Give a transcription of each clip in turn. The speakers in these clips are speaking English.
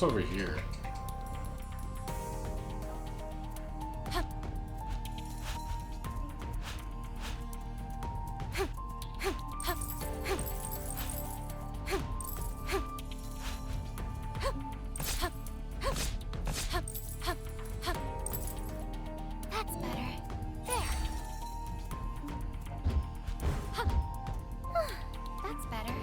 What's over here? That's better. There. That's better.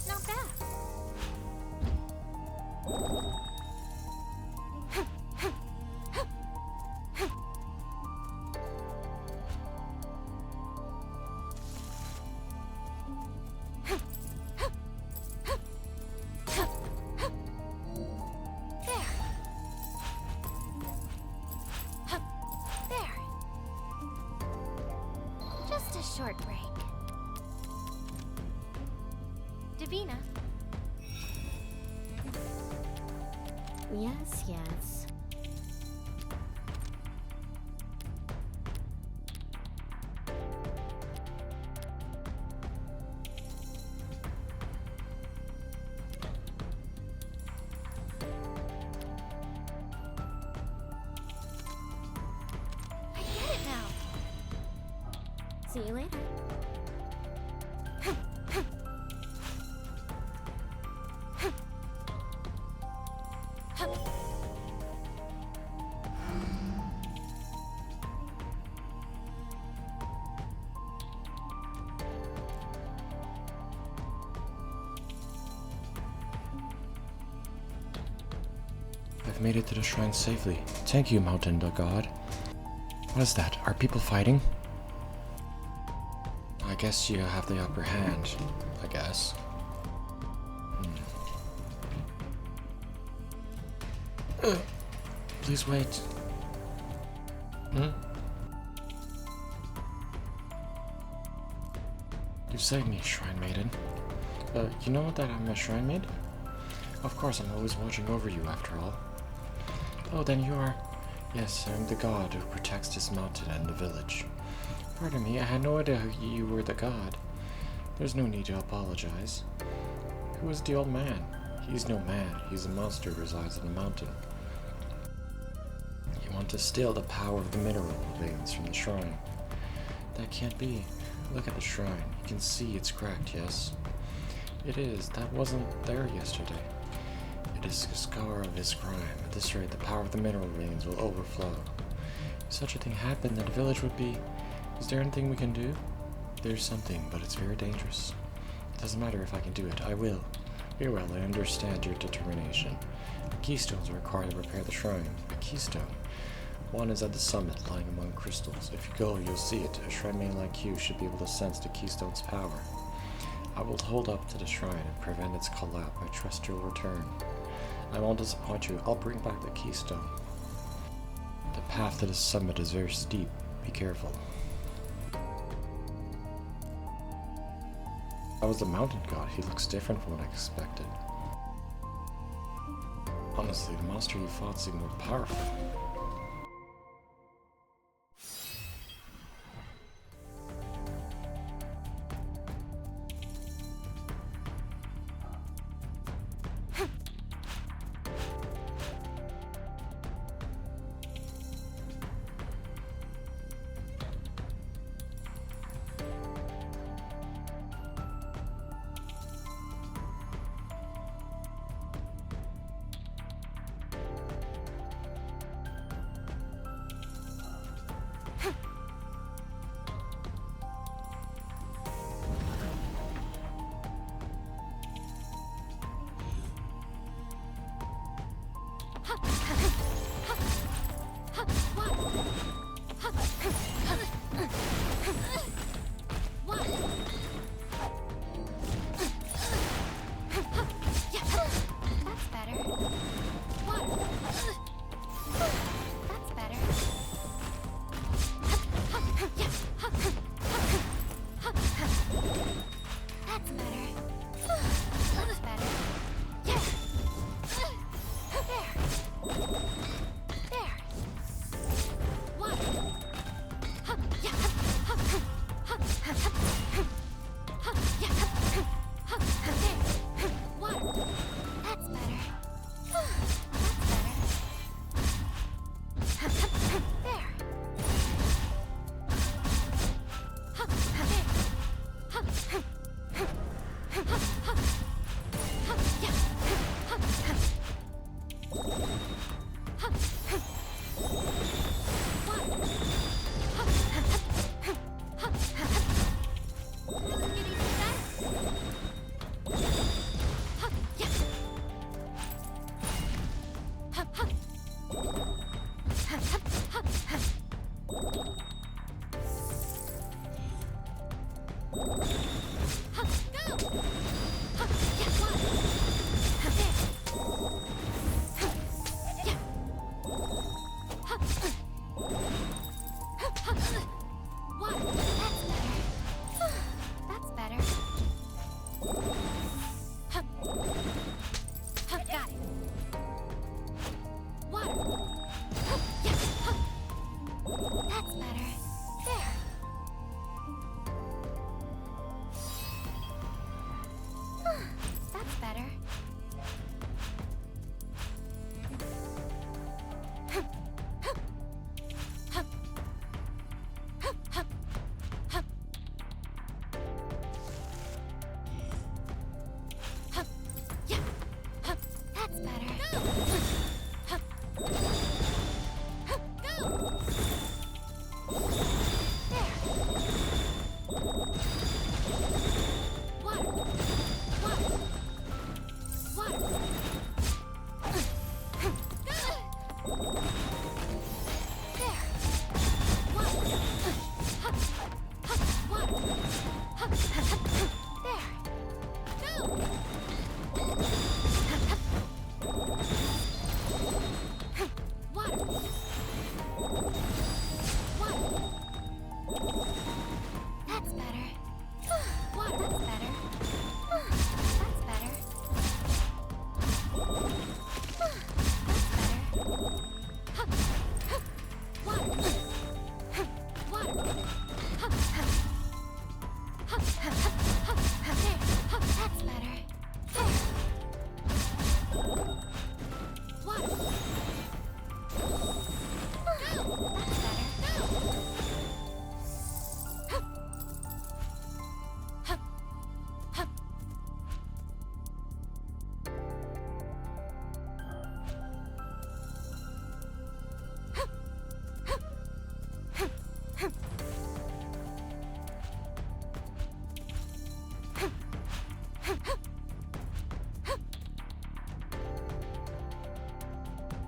Not bad. There. Just a short break. Davina. Yes, yes. I get it now. See you later. I've made it to the shrine safely. Thank you, Mountain God. What is that? Are people fighting? I guess you have the upper hand. I guess. Please wait. You saved me, Shrine Maiden. You know that I'm a Shrine Maiden? Of course, I'm always watching over you, after all. Oh, then you are... Yes, I'm the god who protects this mountain and the village. Pardon me, I had no idea you were the god. There's no need to apologize. Who is the old man? He's no man, he's a monster who resides in the mountain. You want to steal the power of the mineral veins from the shrine. That can't be. Look at the shrine. You can see it's cracked, yes? It is. That wasn't there yesterday. It is a scar of his crime. At this rate, the power of the mineral veins will overflow. If such a thing happened, then the village would be... Is there anything we can do? There's something, but it's very dangerous. It doesn't matter if I can do it. I will. Very well, I understand your determination. Keystones are required to repair the shrine. A keystone. One is at the summit, lying among crystals. If you go, you'll see it. A shrine maiden like you should be able to sense the keystone's power. I will hold up to the shrine and prevent its collapse. I trust you'll return. I won't disappoint you. I'll bring back the keystone. The path to the summit is very steep. Be careful. That was the mountain god. He looks different from what I expected. Honestly, the monster you fought seemed more powerful. That's better. Water. That's better. That's better. That's better. Yeah. There. There. Water. Yeah. Yeah. There. Water. That's better. That's better. There.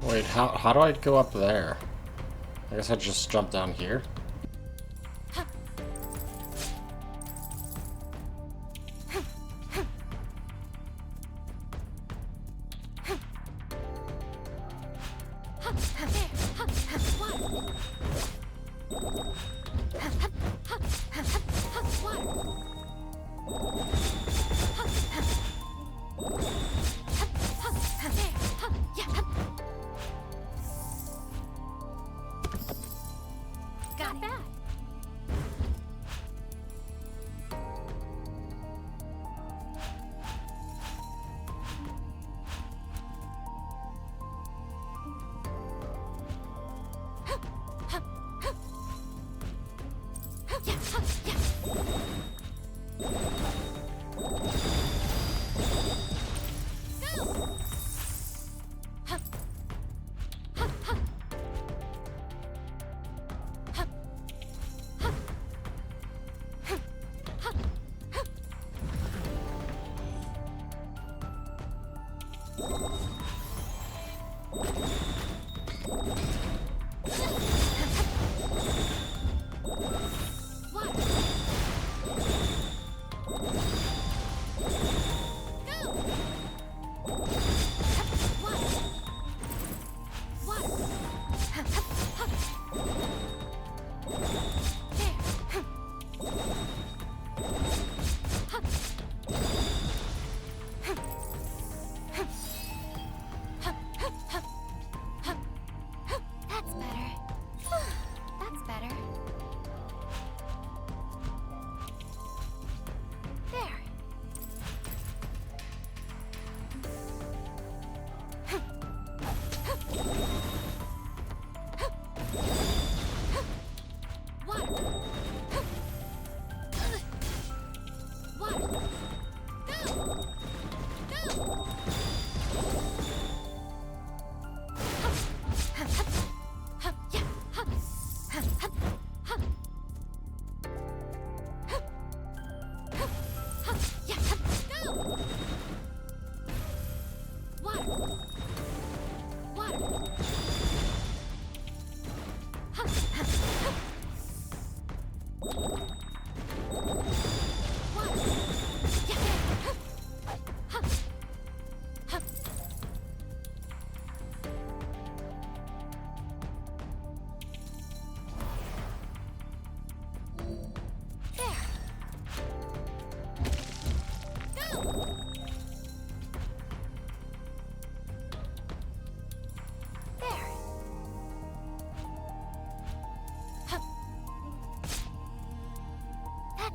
Wait, how do I go up there? I guess I just jump down here? Not bad.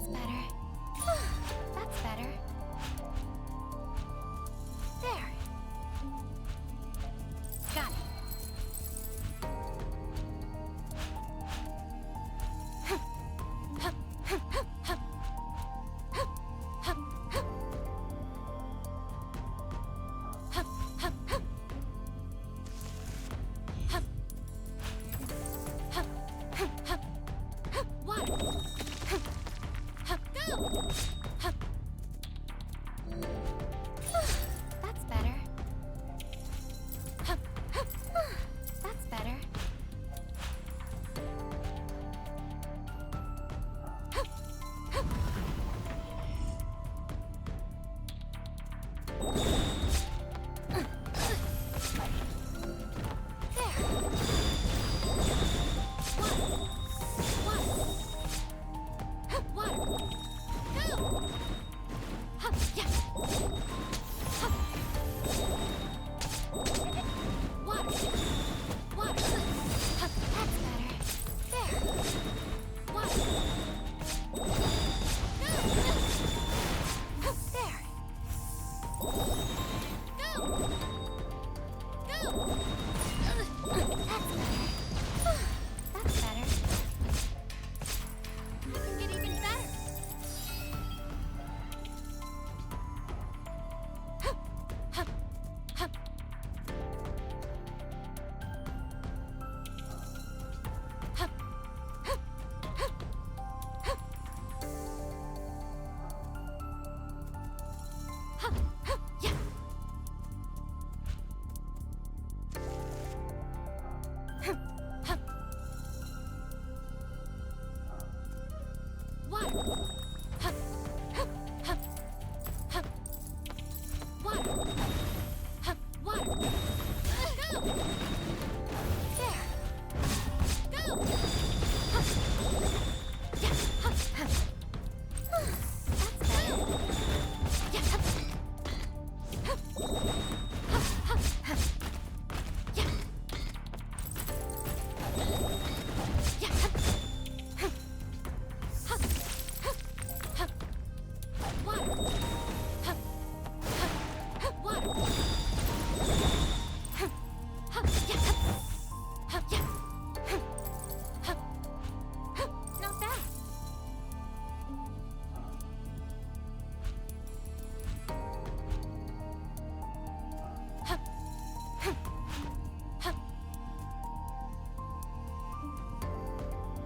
That's better. That's better. There. Got it. That's better. That's better.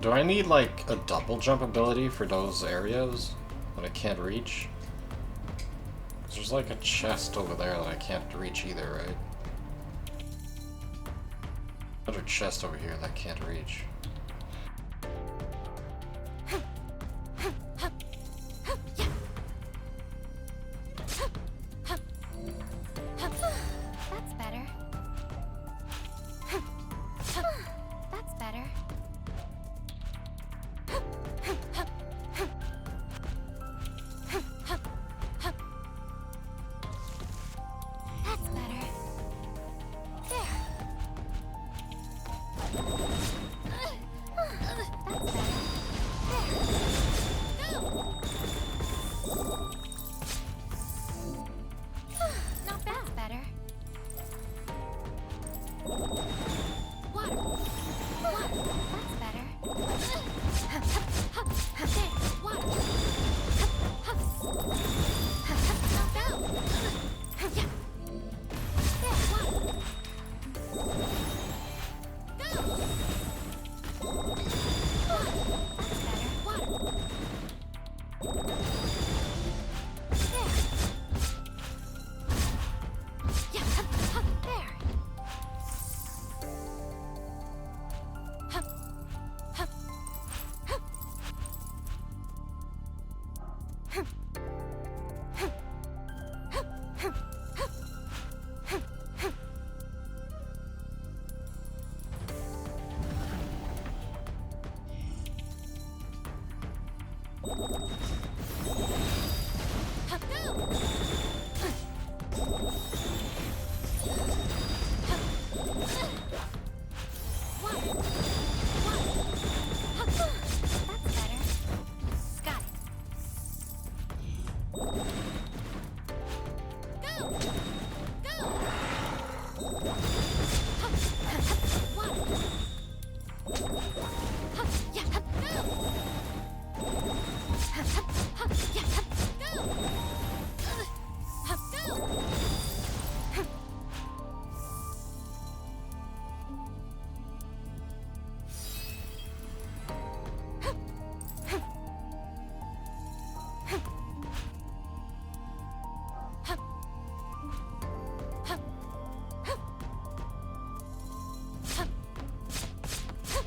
Do I need, like, a double jump ability for those areas that I can't reach? 'Cause there's, like, a chest over there that I can't reach either, right? Another chest over here that I can't reach. That's better. That's better. That's better. There. That's better. There. Go. Not bad. That's better. Water. Water. That's better. There. Water. Not bad. Yeah. There. Water. Go. That's better. Water. There. Yeah. There. That's better. Got it.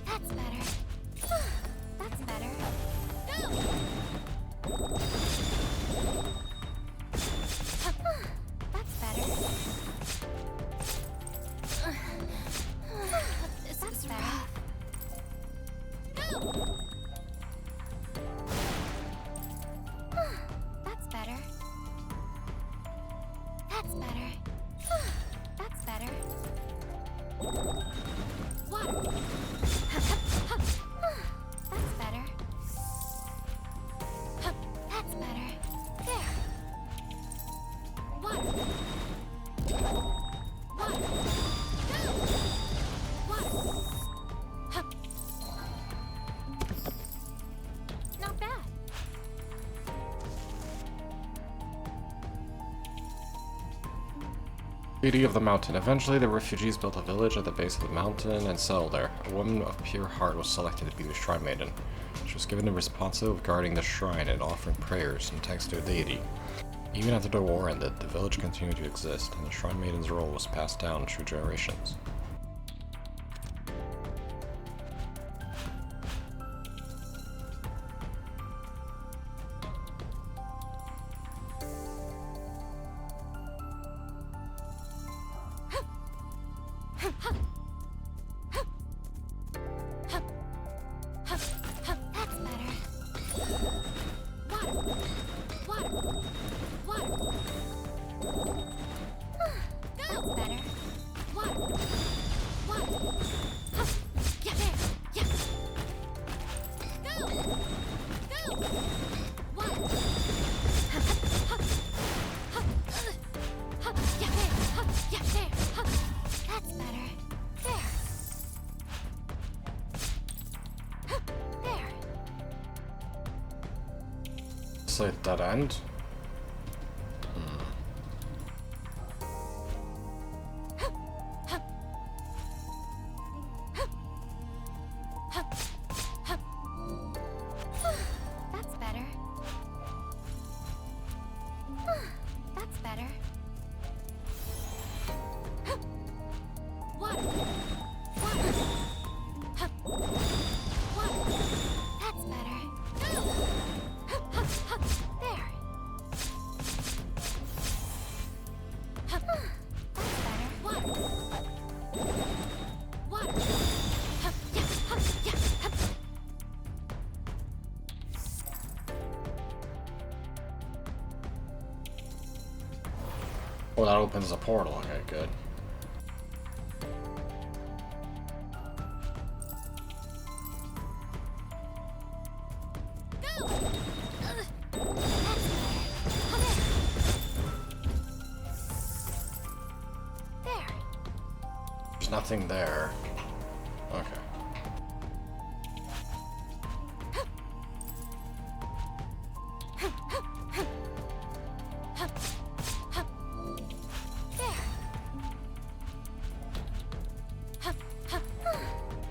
That's better. That's better. Go! That's better. This is rough. Go! That's better. That's better. That's better. Water. That's better. That's better. There. Water. Water. Go. Water. Not bad. Beauty of the mountain. Eventually, the refugees built a village at the base of the mountain and settled there. A woman of pure heart was selected to be the shrine maiden. She was given the responsibility of guarding the shrine and offering prayers and thanks to her deity. Even after the war ended, the village continued to exist, and the shrine maiden's role was passed down through generations. That's better. Water. Water. Water. That's better. Water. Water. Yeah, there. Yeah. Go. Go. Water. Yeah, there. Yeah, there. That's better. There. There. It's like that end? That's better. That's better. Water. Water. Water. That's better. Go. There. That's better. Water. Water. Yeah. Yeah. Oh, that opens a portal. Okay, good. Go! That's better. There. There's nothing there. Okay. There.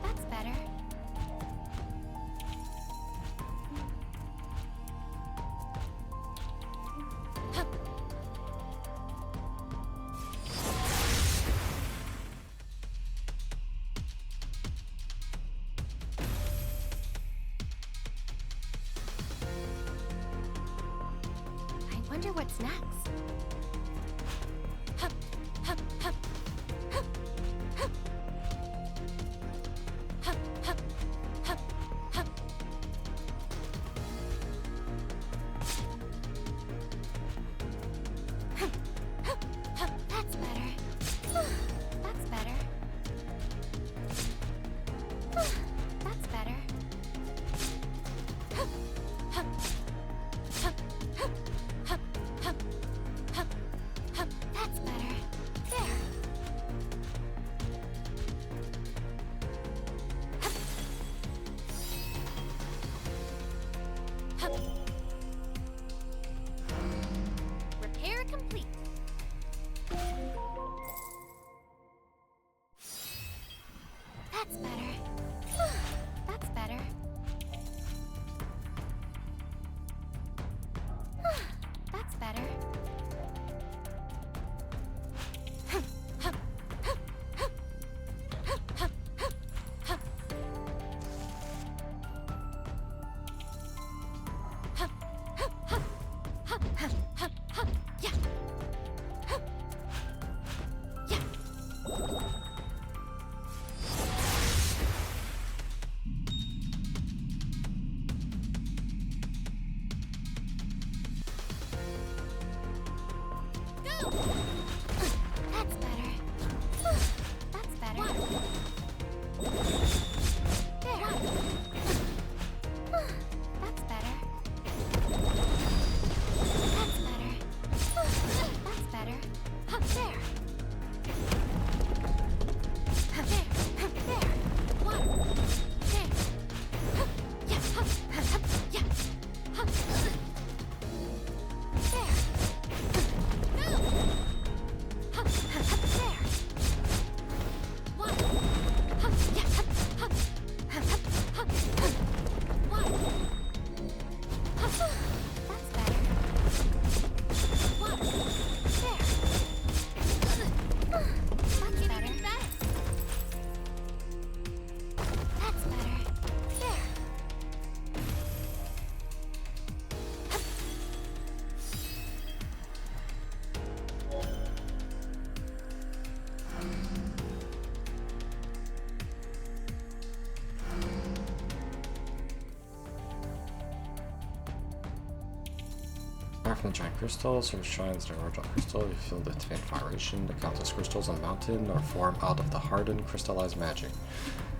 That's better. I wonder what's next. That's better. That's better. That's better. That's better. That's better. There. That's better. That's better. That's better. There. There. One. There. Yeah. Yeah. There. Go. There. One. Yeah. One. That's better. One. There. That's better. That's better. There. Apart from the giant crystals or shrines that are original crystal, you feel the faint vibration. The countless crystals on the mountain are formed out of the hardened, crystallized magic.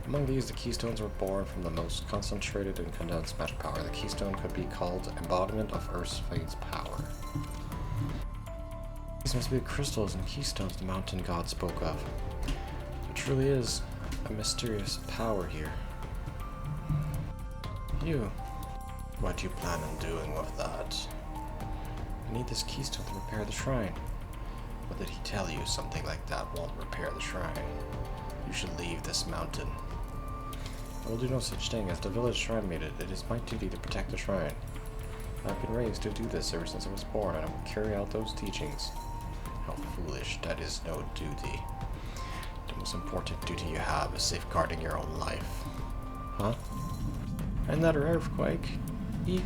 Among these, the keystones were born from the most concentrated and condensed magic power. The keystone could be called embodiment of Earth's fate's power. These must be the crystals and keystones the mountain god spoke of. There truly is a mysterious power here. You, what do you plan on doing with that? I need this keystone to repair the shrine. What did he tell you? Something like that won't repair the shrine. You should leave this mountain. I will do no such thing. As the village shrine made it, it is my duty to protect the shrine. I've been raised to do this ever since I was born, and I will carry out those teachings. How foolish. That is no duty. The most important duty you have is safeguarding your own life. Huh? Another earthquake? Eek.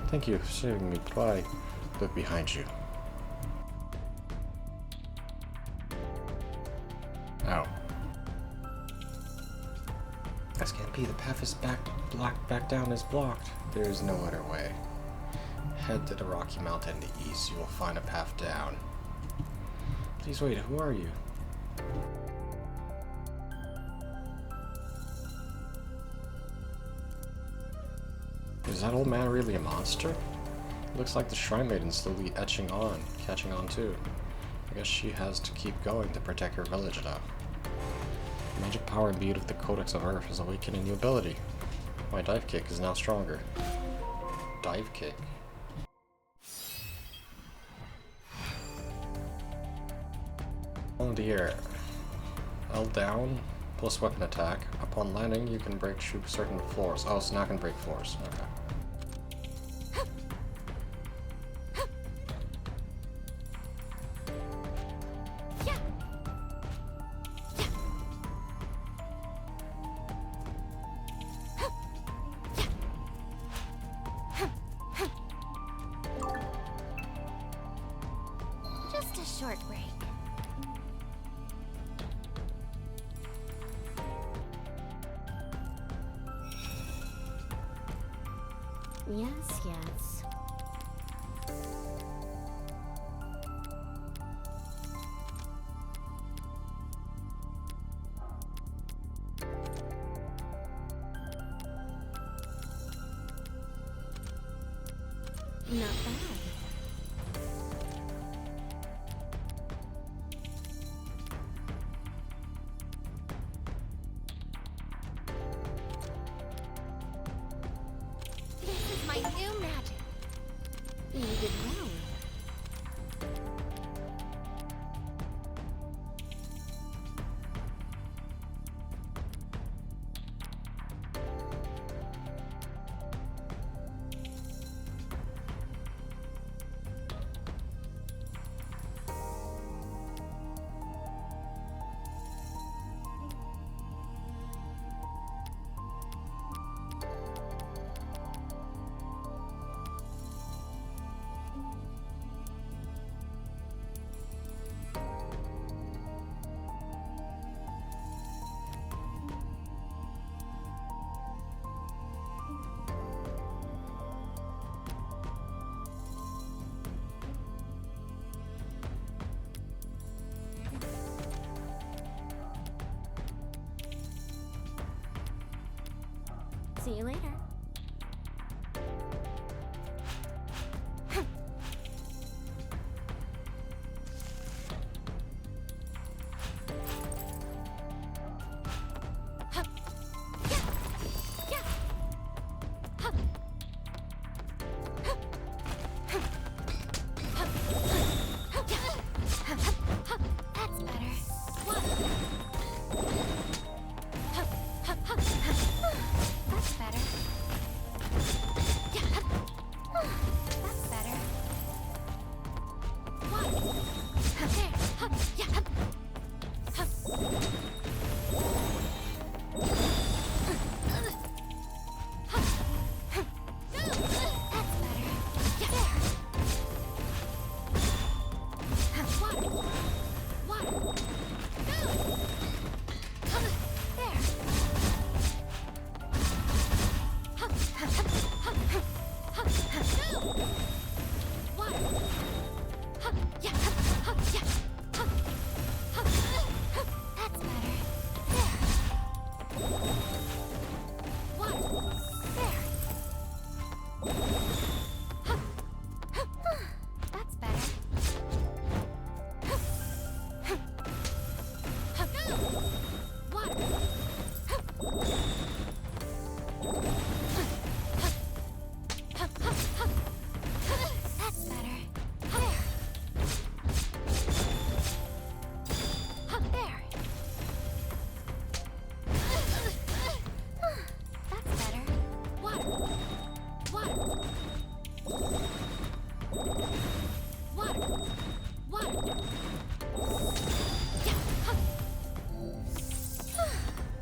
Thank you for saving me. Goodbye. Look behind you. Ow. This can't be. The path is back down is blocked. There is no other way. Head to the Rocky Mountain in the east. You will find a path down. Please wait. Who are you? Is that old man really a monster? Looks like the Shrine Maiden's slowly catching on too. I guess she has to keep going to protect her village now. The magic power imbued with the Codex of Earth has awakened a new ability. My dive kick is now stronger. Dive kick? On the air. L down, plus weapon attack. Upon landing, you can break through certain floors. Oh, so now I can break floors. Okay. Just a short break. Yes, yes. Not bad. This is my new magic. You did well. See you later.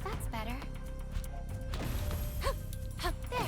That's better. That's better.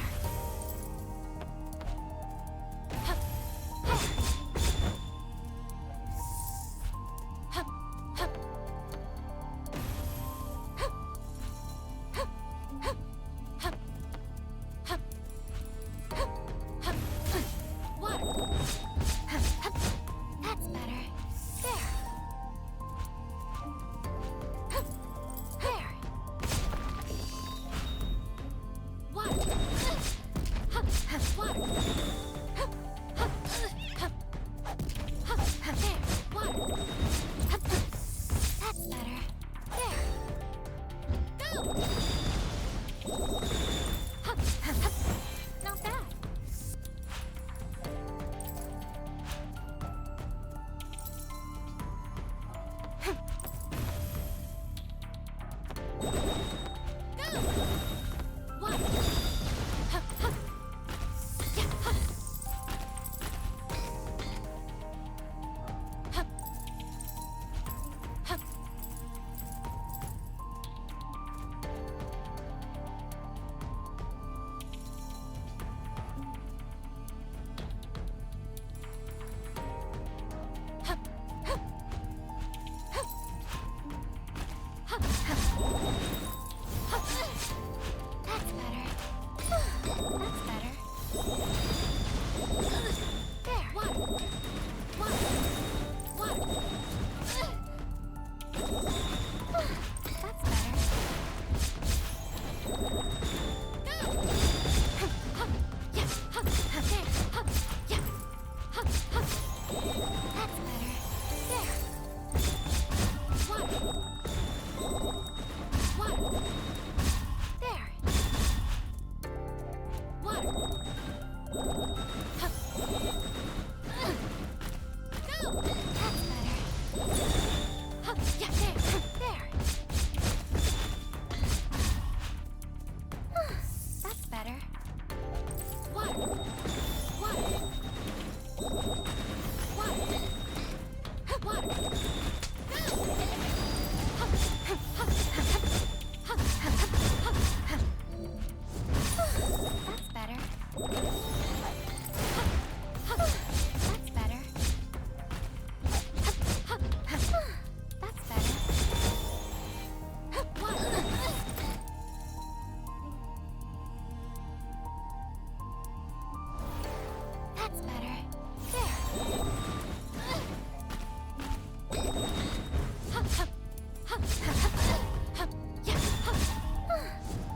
That's better.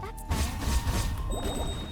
That's better.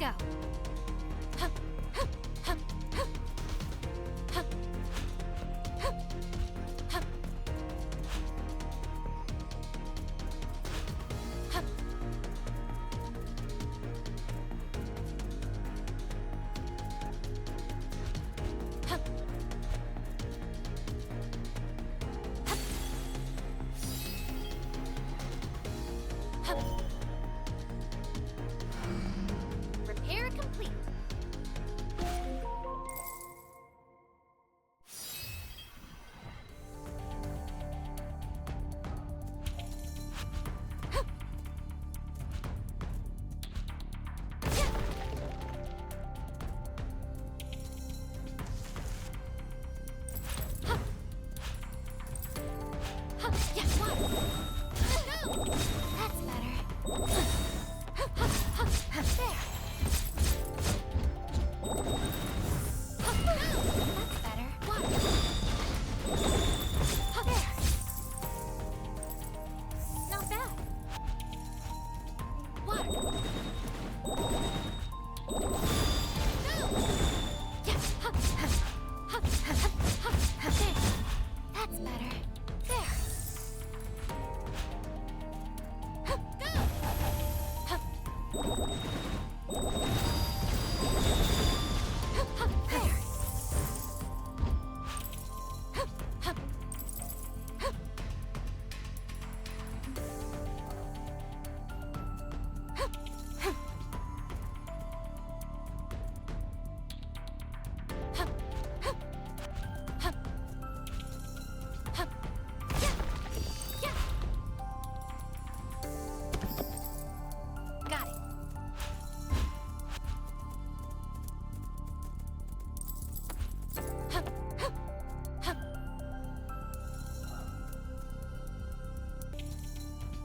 go. Hup, hup, hup, hup, hup, hup, hup, hup. Hup. Hup. Repair complete. Hup. Yeah. Hup. Hup. Yeah, water. Go. That's better. Hup, hup, hup, hup. There. Hup, go. That's better. Water. Hup, there. Not bad. Water. Go. Yeah. Hup, hup, hup, hup, hup, hup. There. That's better. There. Hup, go. Hup. Hup, hup, there. Hup, hup, hup. Hup, hup. Hup, hup, hup. Hup. Yeah. Yeah. Got it. Hup, hup, hup.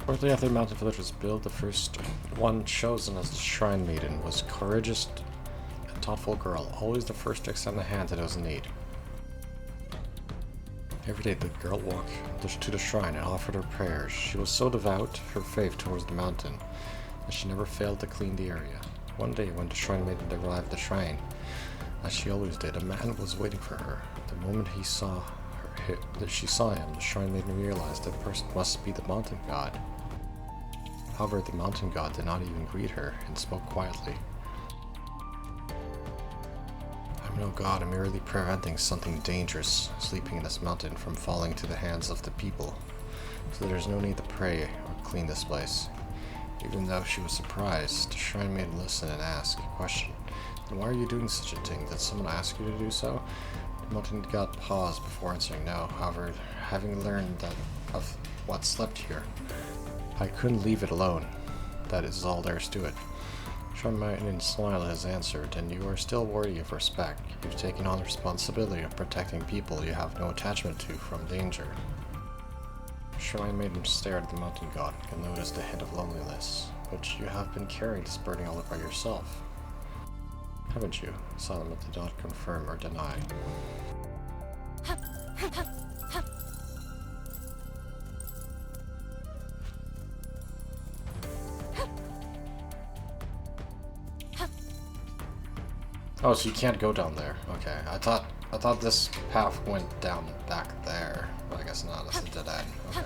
Shortly after the mountain village was built, the first one chosen as the shrine maiden was courageous and thoughtful girl, always the first to extend a hand to those in need. Every day the girl walked to the shrine and offered her prayers. She was so devout, her faith towards the mountain, that she never failed to clean the area. One day when the shrine maiden arrived at the shrine, as she always did, a man was waiting for her. The moment she saw him, the shrine maiden realized that person must be the mountain god. However, the mountain god did not even greet her and spoke quietly. I'm no god, I'm merely preventing something dangerous sleeping in this mountain from falling into the hands of the people, so there's no need to pray or clean this place. Even though she was surprised, the shrine maiden listened and asked a question. Then why are you doing such a thing? Did someone ask you to do so? The mountain god paused before answering no. However, having learned that of what slept here, I couldn't leave it alone. That is all there is to it. Shrine maiden smiled as answered, and you are still worthy of respect. You've taken on the responsibility of protecting people you have no attachment to from danger. Shrine maiden stared at the mountain god and noticed a hint of loneliness, but you have been carrying this burden all by yourself, haven't you? Silent did not confirm or deny. Hup, hup, hup, hup. Hup. Hup. Oh, so you can't go down there. Okay, I thought this path went down back there, but I guess not. It's a dead end. Okay.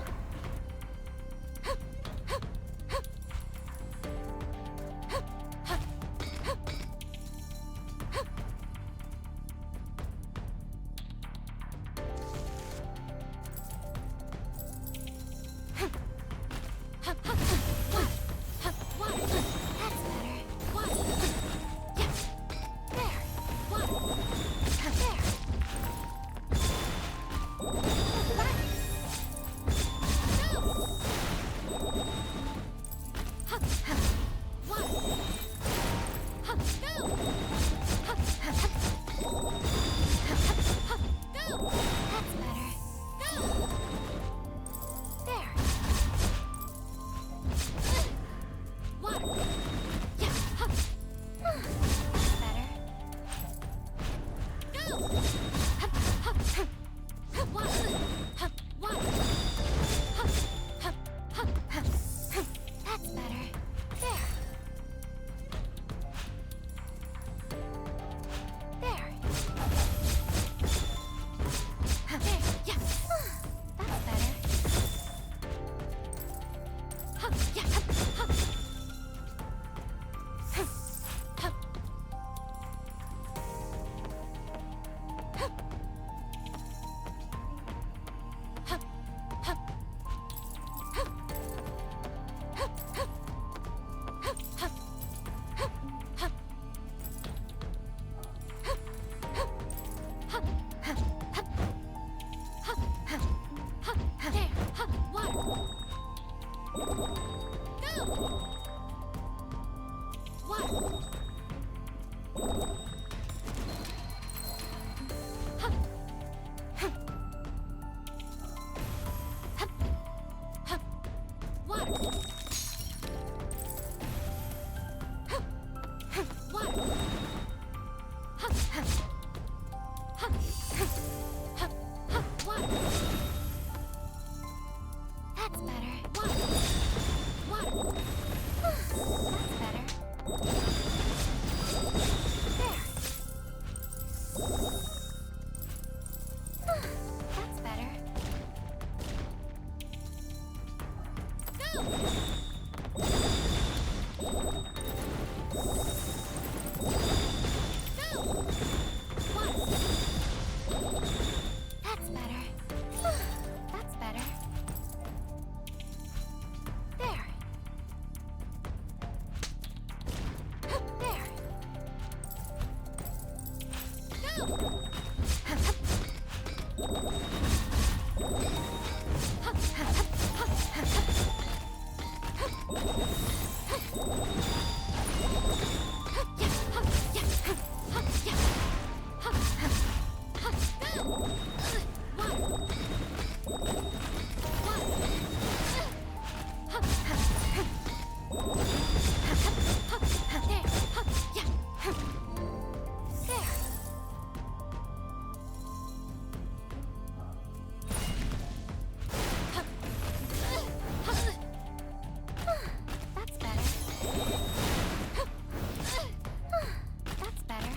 That's better.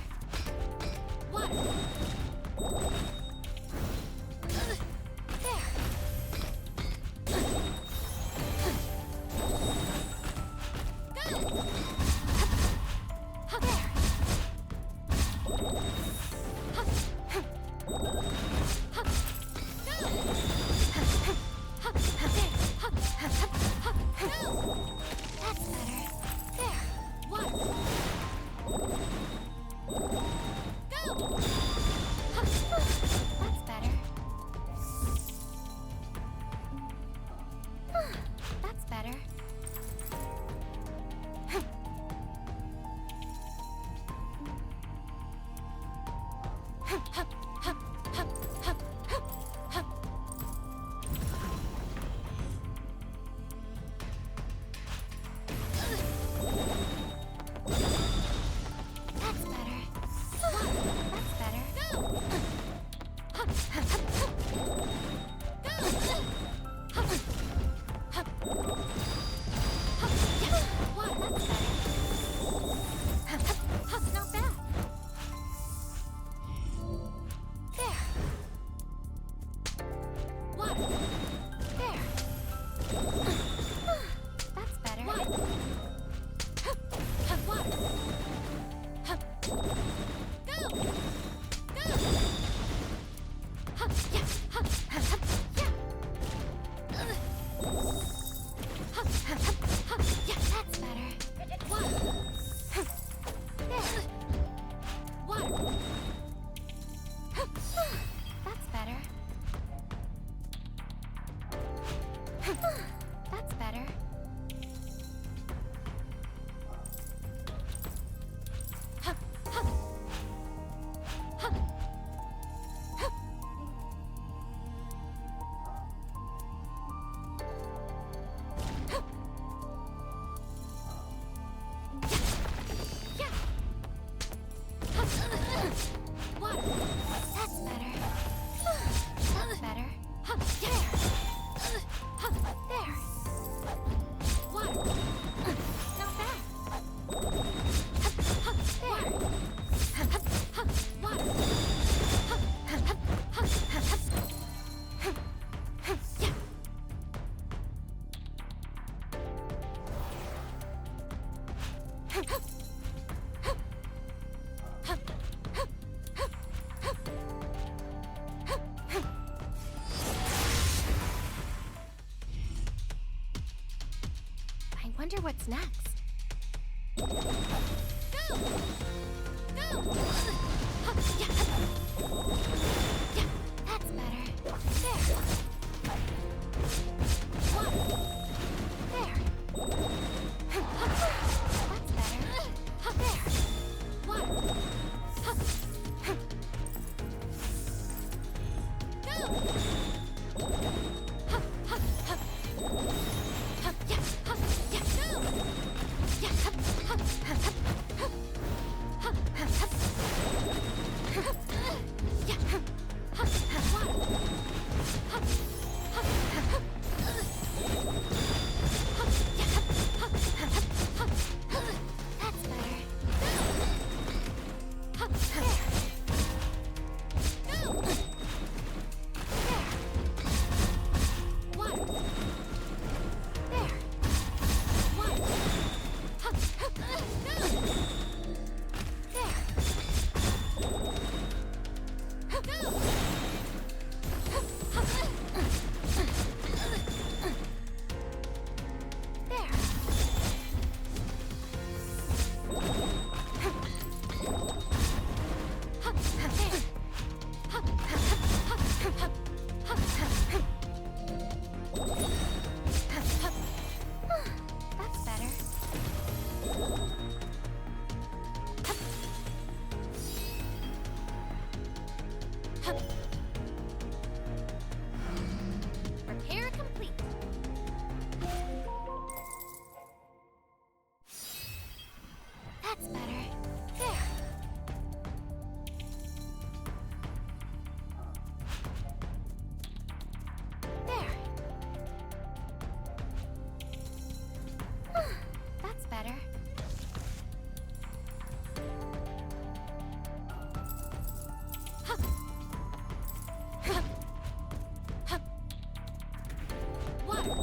Water. That's better. There. That's better. Go! That's better. That's better. There. There. That's better. I wonder what's next. Go! Go! Yeah. Yeah, that's better. There. One. There. That's better. That's better. There. There. That's better. Water.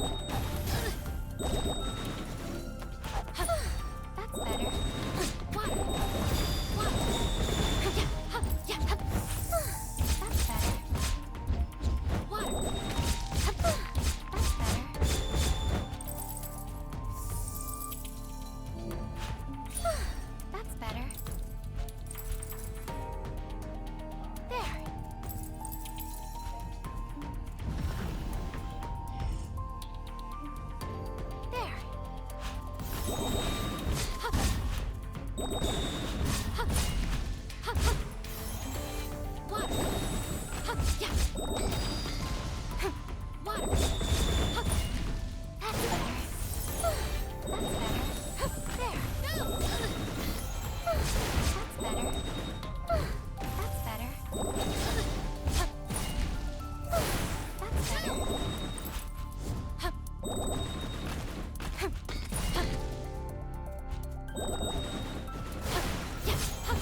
That's better. Water. Water. Yeah. Yeah. That's better. Water. That's better. That's better. There. There. Water. Yeah. Water. That's better. That's better. There. Go. That's better. That's better. That's better. Yeah. Yeah. Yeah. That's better. That's better.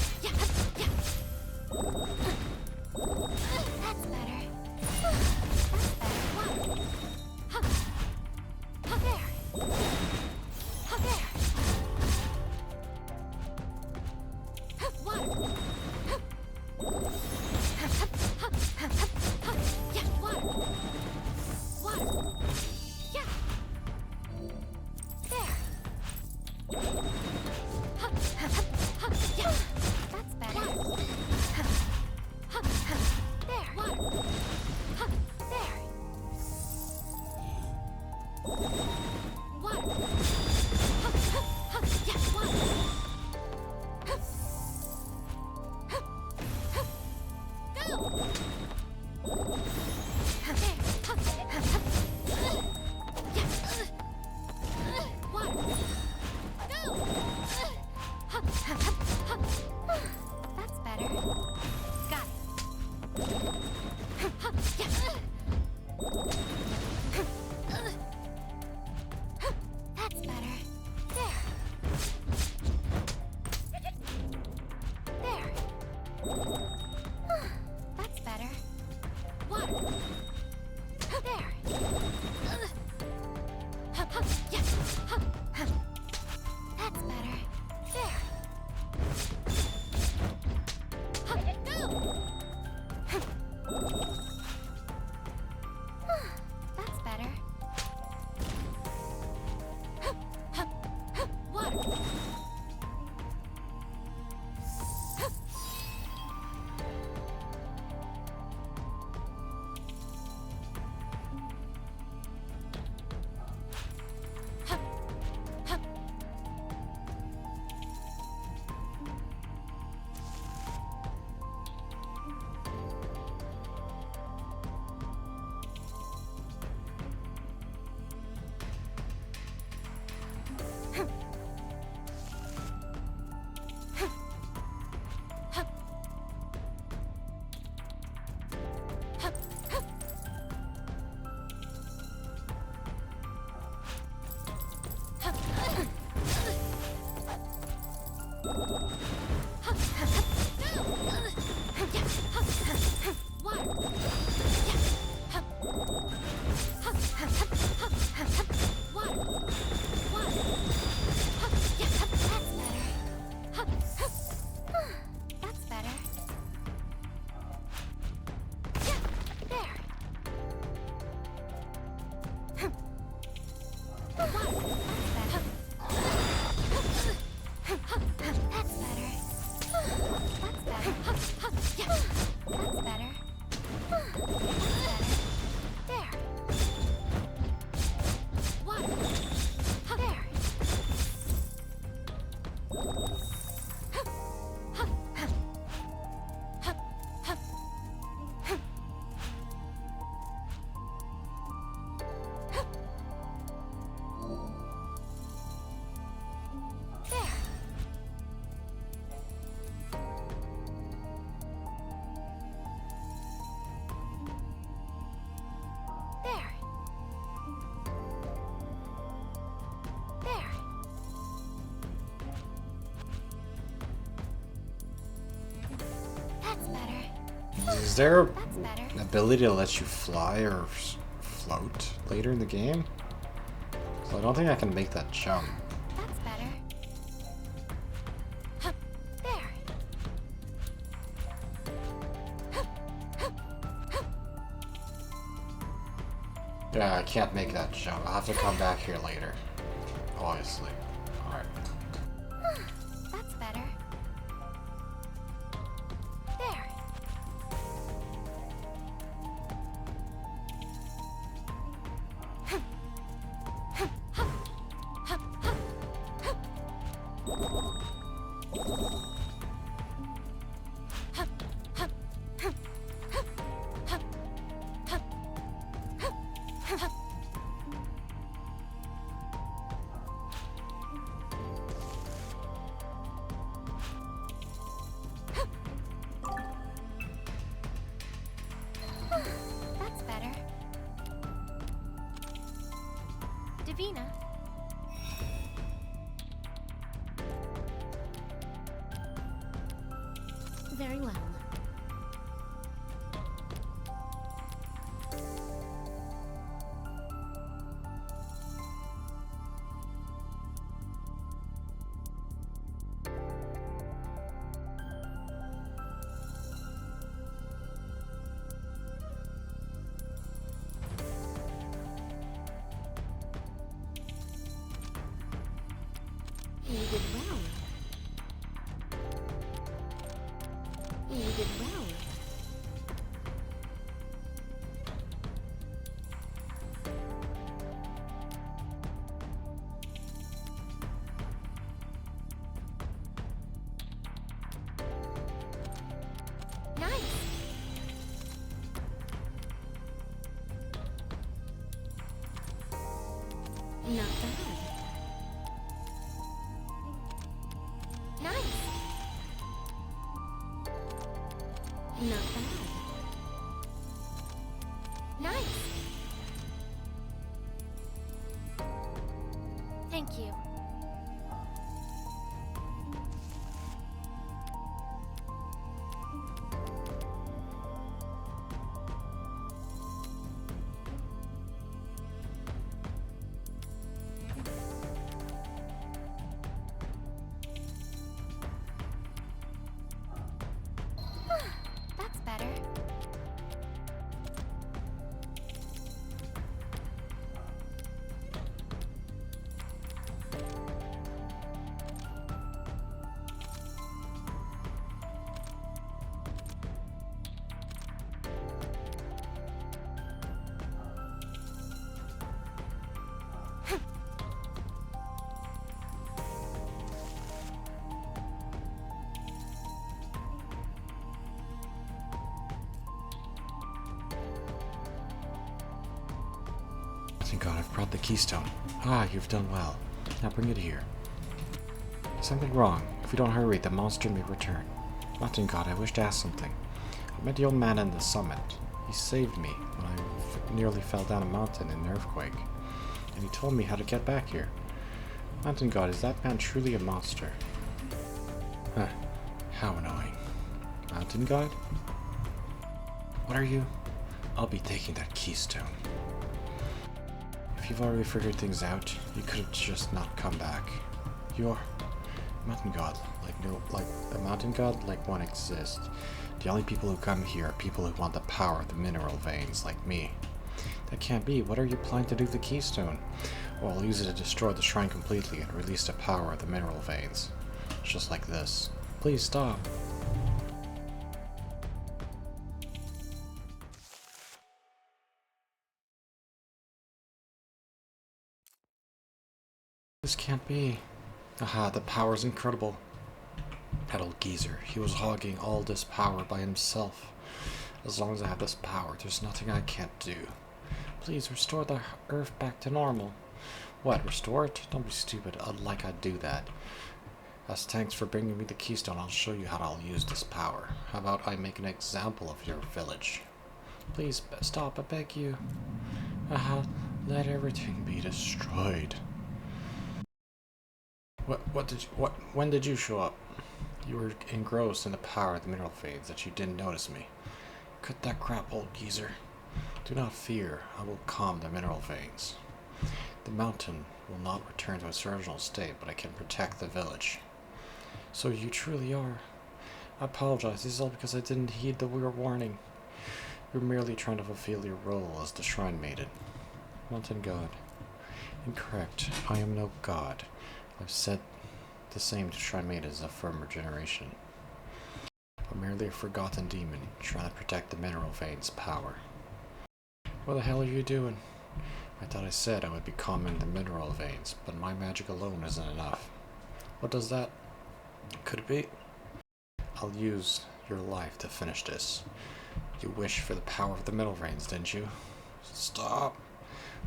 Water. There. There. Water. Yeah, water. Water. Yeah. There. Yeah, that's better. There. Water. There. Water. Yeah, water. Go! There. Yeah. Water. Go! That's better. Got it. Yeah. That's better. There. There. That's better. Water. There. Yeah. That's better. There. Go! That's better. Water. That's better. Yeah, there. That's better. That's better. Yeah, that's better. There. Water. There. Is there That's better. an ability to let you fly or float later in the game? So I don't think I can make that jump. That's better. Hup, there. Yeah, I can't make that jump. I'll have to come back here later. Obviously. Alright. That's better. There. That's better. Davina. Very well. You did well. You did well. Nice. Not bad. Nice. Not bad. Nice. Thank you. That's better. Thank God I've brought the keystone. Ah, you've done well. Now bring it here. Something wrong. If we don't hurry, the monster may return. Mountain God, I wish to ask something. I met the old man in the summit. He saved me when I nearly fell down a mountain in an earthquake. And he told me how to get back here. Mountain God, is that man truly a monster? Huh. How annoying. Mountain God? What are you? I'll be taking that keystone. If you've already figured things out, you could have just not come back. You are mountain god, like a mountain god like one exists. The only people who come here are people who want the power of the mineral veins, like me. That can't be. What are you planning to do with the keystone? Well, I'll use it to destroy the shrine completely and release the power of the mineral veins. Just like this. Please stop. This can't be. Aha, the power's incredible. That old geezer, he was hogging all this power by himself. As long as I have this power, there's nothing I can't do. Please restore the Earth back to normal. What, restore it? Don't be stupid, like I'd do that. As thanks for bringing me the keystone, I'll show you how I'll use this power. How about I make an example of your village? Please stop, I beg you. Aha, let everything be destroyed. When did you show up? You were engrossed in the power of the mineral veins that you didn't notice me. Cut that crap, old geezer. Do not fear, I will calm the mineral veins. The mountain will not return to its original state, but I can protect the village. So you truly are. I apologize, this is all because I didn't heed the warning. You're merely trying to fulfill your role as the Shrine Maiden. Mountain God. Incorrect. I am no god. I've said the same to Shrine Maidens of former generation. I'm merely a forgotten demon, trying to protect the mineral veins' power. What the hell are you doing? I thought I said I would be calming the mineral veins, but my magic alone isn't enough. What does that? Could it be? I'll use your life to finish this. You wished for the power of the mineral veins, didn't you? Stop!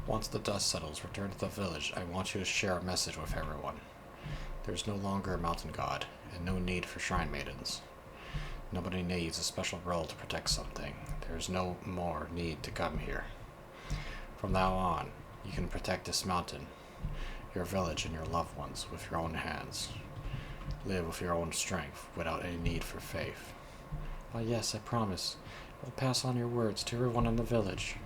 Once the dust settles, return to the village. I want you to share a message with everyone. There's no longer a mountain god, and no need for shrine maidens. Nobody needs a special role to protect something. There's no more need to come here. From now on, you can protect this mountain, your village, and your loved ones with your own hands. Live with your own strength, without any need for faith. Ah, yes, I promise. I'll pass on your words to everyone in the village.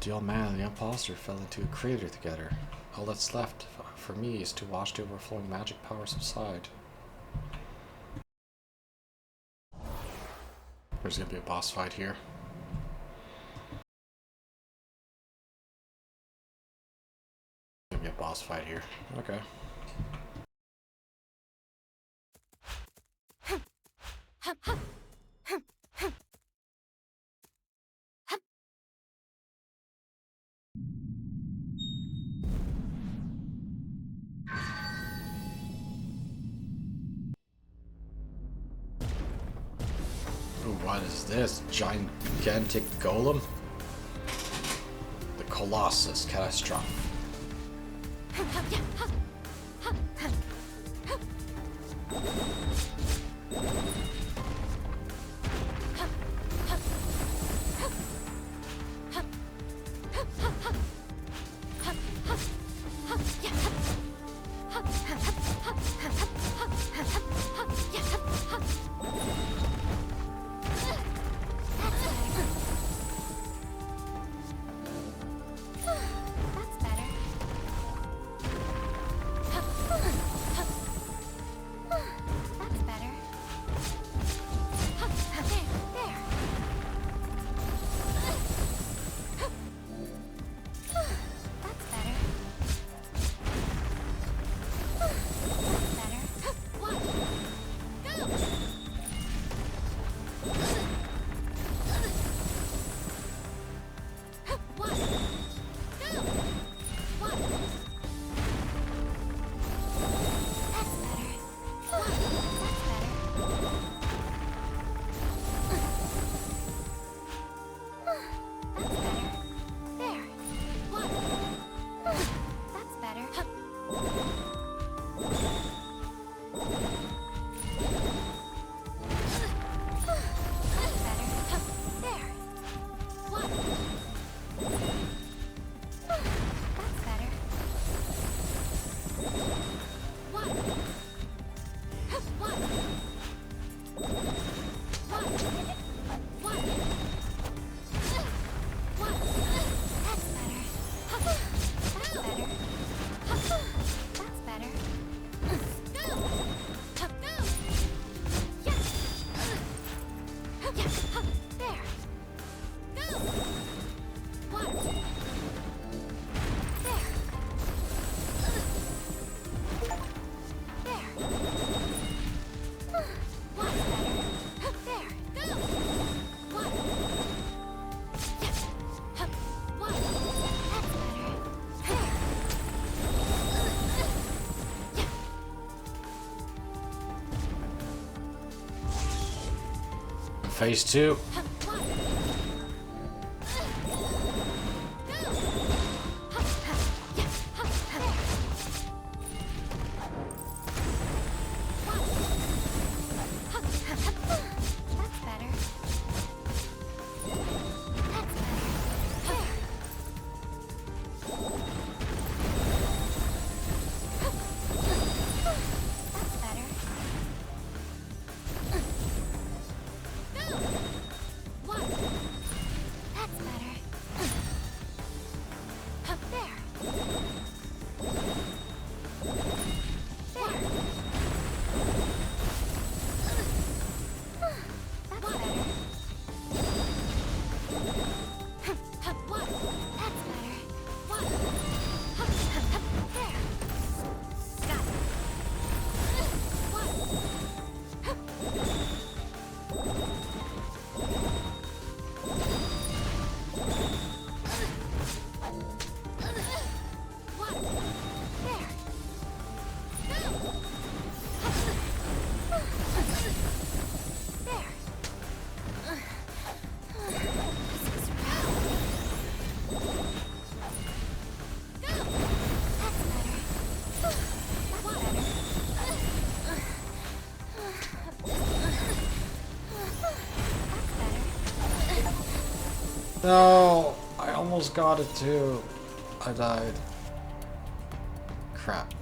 The old man and the imposter fell into a crater together. All that's left for me is to watch the overflowing magic power subside. There's gonna be a boss fight here. There's gonna be a boss fight here. Okay. What is this? Gigantic golem? The Colossus Catastrophe. Phase 2. No! I almost got it too. I died. Crap.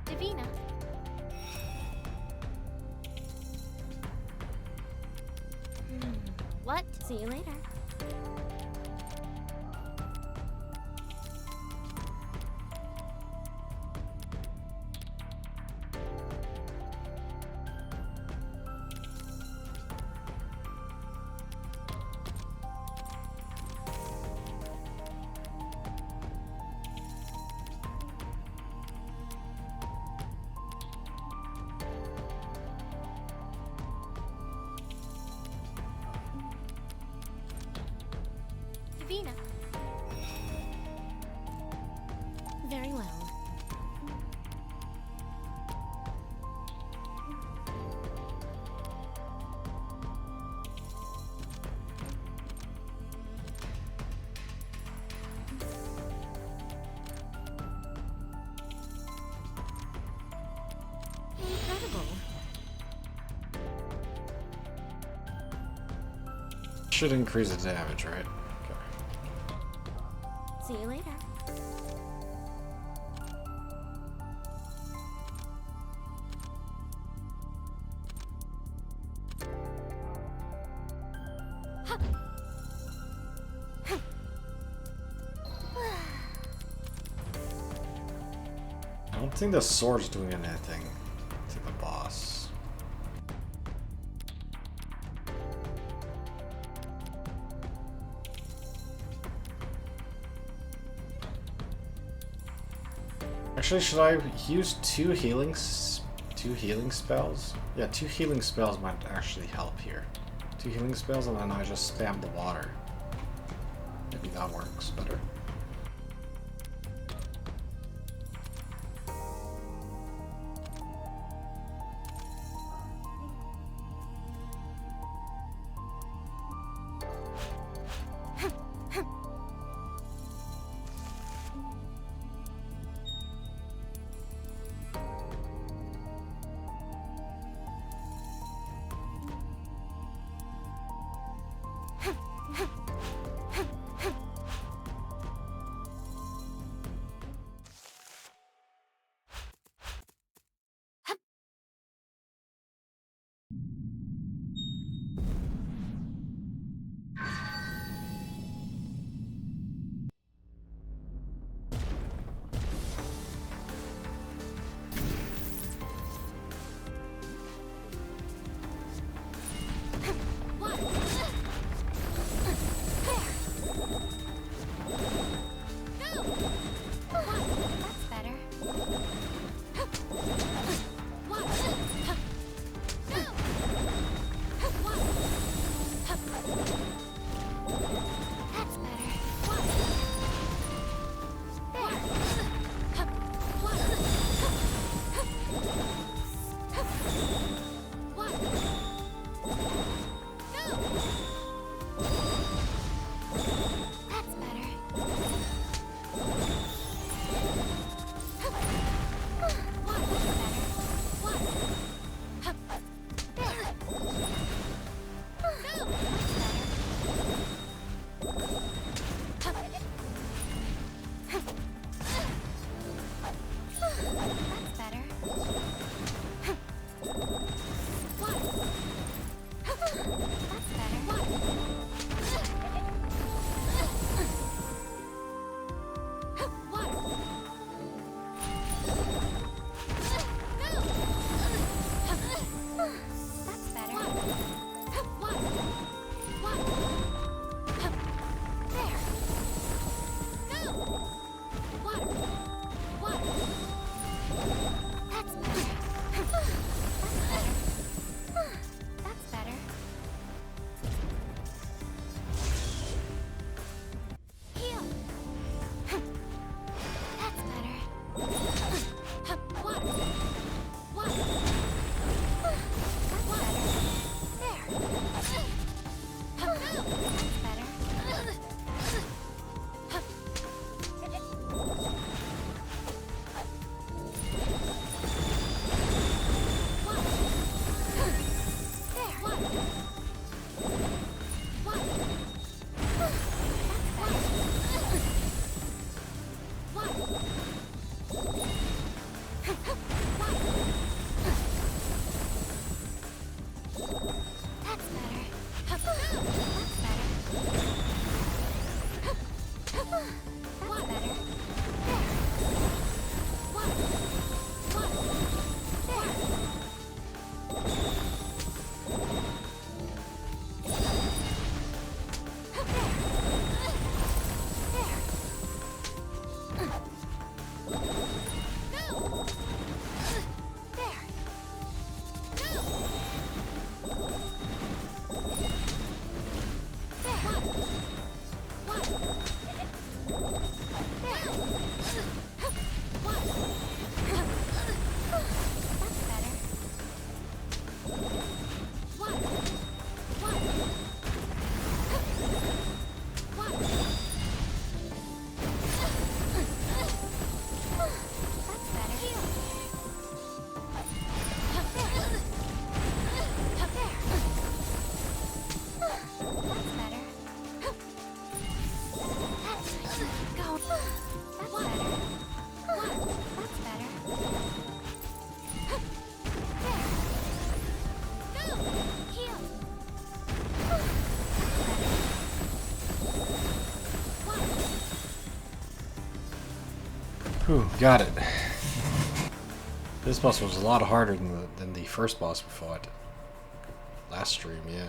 Davina. What? See you later. Davina. Very well. Incredible. Should increase the damage, right? Okay. See you later. I don't think the sword's doing anything to the boss. Actually, should I use two healing spells? Yeah, 2 healing spells might actually help here. 2 healing spells and then I just spam the water. Maybe that works better. That's better. There. One. Whew, got it. This boss was a lot harder than the first boss we fought. Last stream, yeah.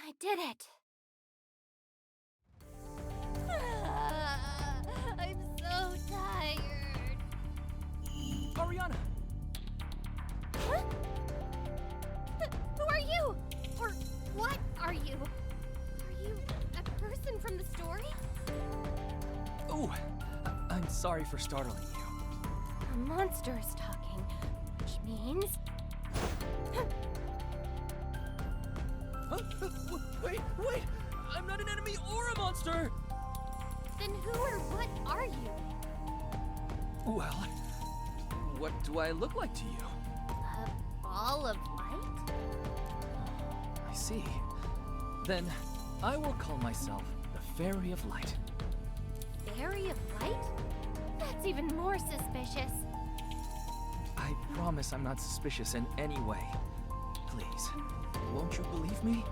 I did it. I'm so tired. Ariana! Huh? Who are you? Or what are you? Are you a person from the story? Oh, I'm sorry for startling you. A monster is talking, which means... Huh? Wait! I'm not an enemy or a monster! Then who or what are you? Well, what do I look like to you? A ball of light? I see. Then I will call myself the Fairy of Light. Fairy of light? That's even more suspicious. I promise I'm not suspicious in any way. Please, won't you believe me?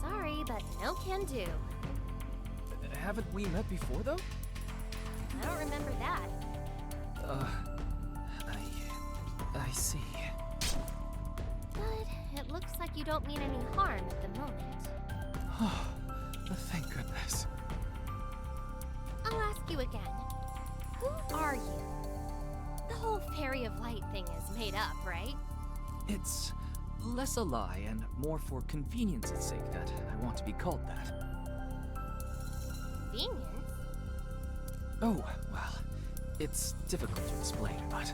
Sorry, but no can do. Haven't we met before, though? I don't remember that. I see. But it looks like you don't mean any harm at the moment. Oh, thank goodness. I'll ask you again. Who are you? The whole Fairy of Light thing is made up, right? It's less a lie and more for convenience's sake that I want to be called that. Convenience? Oh, well, it's difficult to explain, but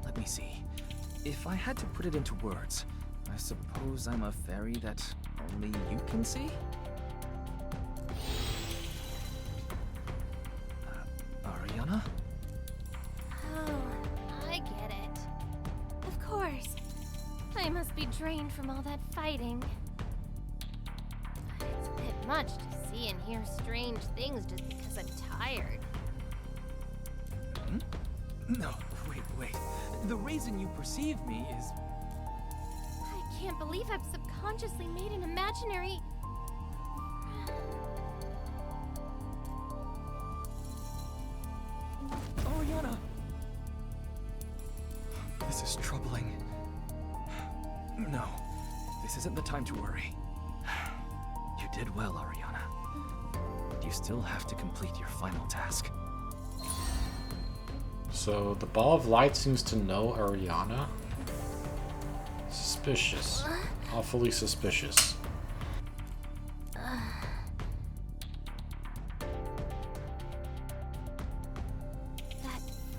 let me see. If I had to put it into words, I suppose I'm a fairy that only you can see? Ariana? Oh, I get it. Of course. I must be drained from all that fighting. But it's a bit much to see and hear strange things just because I'm tired. No, wait. The reason you perceive me is... I can't believe I've subconsciously made an imaginary... Ariana! This is troubling. No, this isn't the time to worry. You did well, Ariana. But you still have to complete your final task. So the ball of light seems to know Ariana. Suspicious. Awfully suspicious. That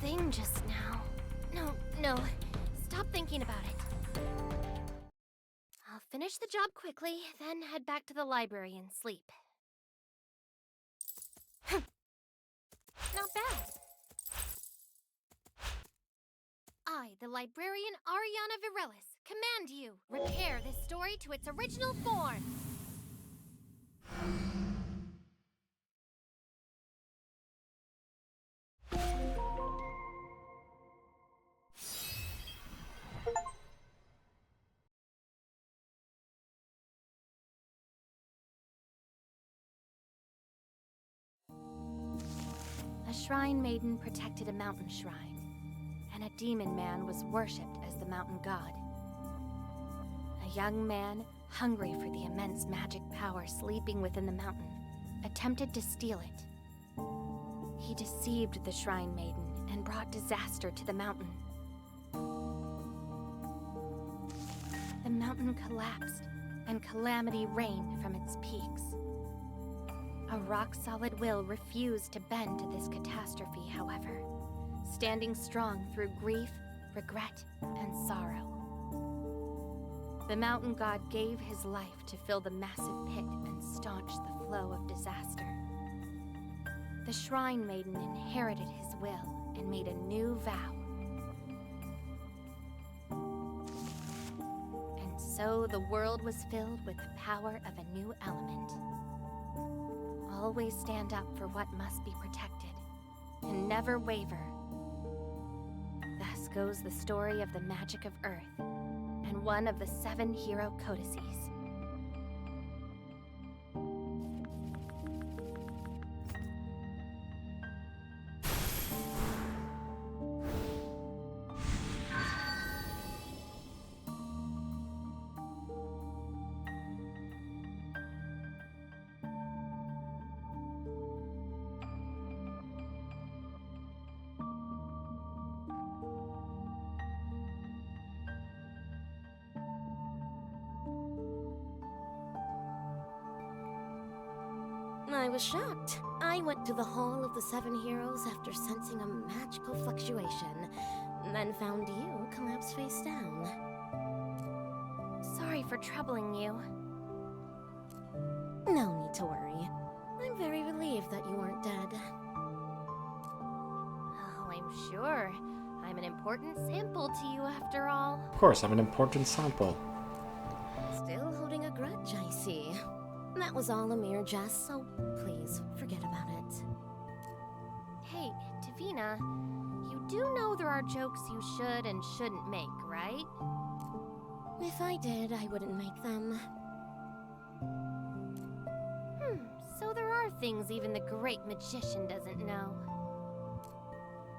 thing just now. No. Stop thinking about it. I'll finish the job quickly, then head back to the library and sleep. Not bad. I, the librarian Ariana Virelis, command you, repair this story to its original form. A shrine maiden protected a mountain shrine, and a demon man was worshipped as the mountain god. A young man, hungry for the immense magic power sleeping within the mountain, attempted to steal it. He deceived the shrine maiden and brought disaster to the mountain. The mountain collapsed, and calamity reigned from its peaks. A rock-solid will refused to bend to this catastrophe, however, standing strong through grief, regret, and sorrow. The mountain god gave his life to fill the massive pit and staunch the flow of disaster. The shrine maiden inherited his will and made a new vow. And so the world was filled with the power of a new element. Always stand up for what must be protected, and never waver. Thus goes the story of the magic of Earth, and one of the 7 hero codices. I was shocked. I went to the Hall of the 7 Heroes after sensing a magical fluctuation, then found you collapsed face down. Sorry for troubling you. No need to worry. I'm very relieved that you aren't dead. Oh, I'm sure. I'm an important sample to you after all. Of course, I'm an important sample. Still holding a grudge, I see. That was all a mere jest, so please forget about it. Hey, Davina, you do know there are jokes you should and shouldn't make, right? If I did, I wouldn't make them. So there are things even the great magician doesn't know.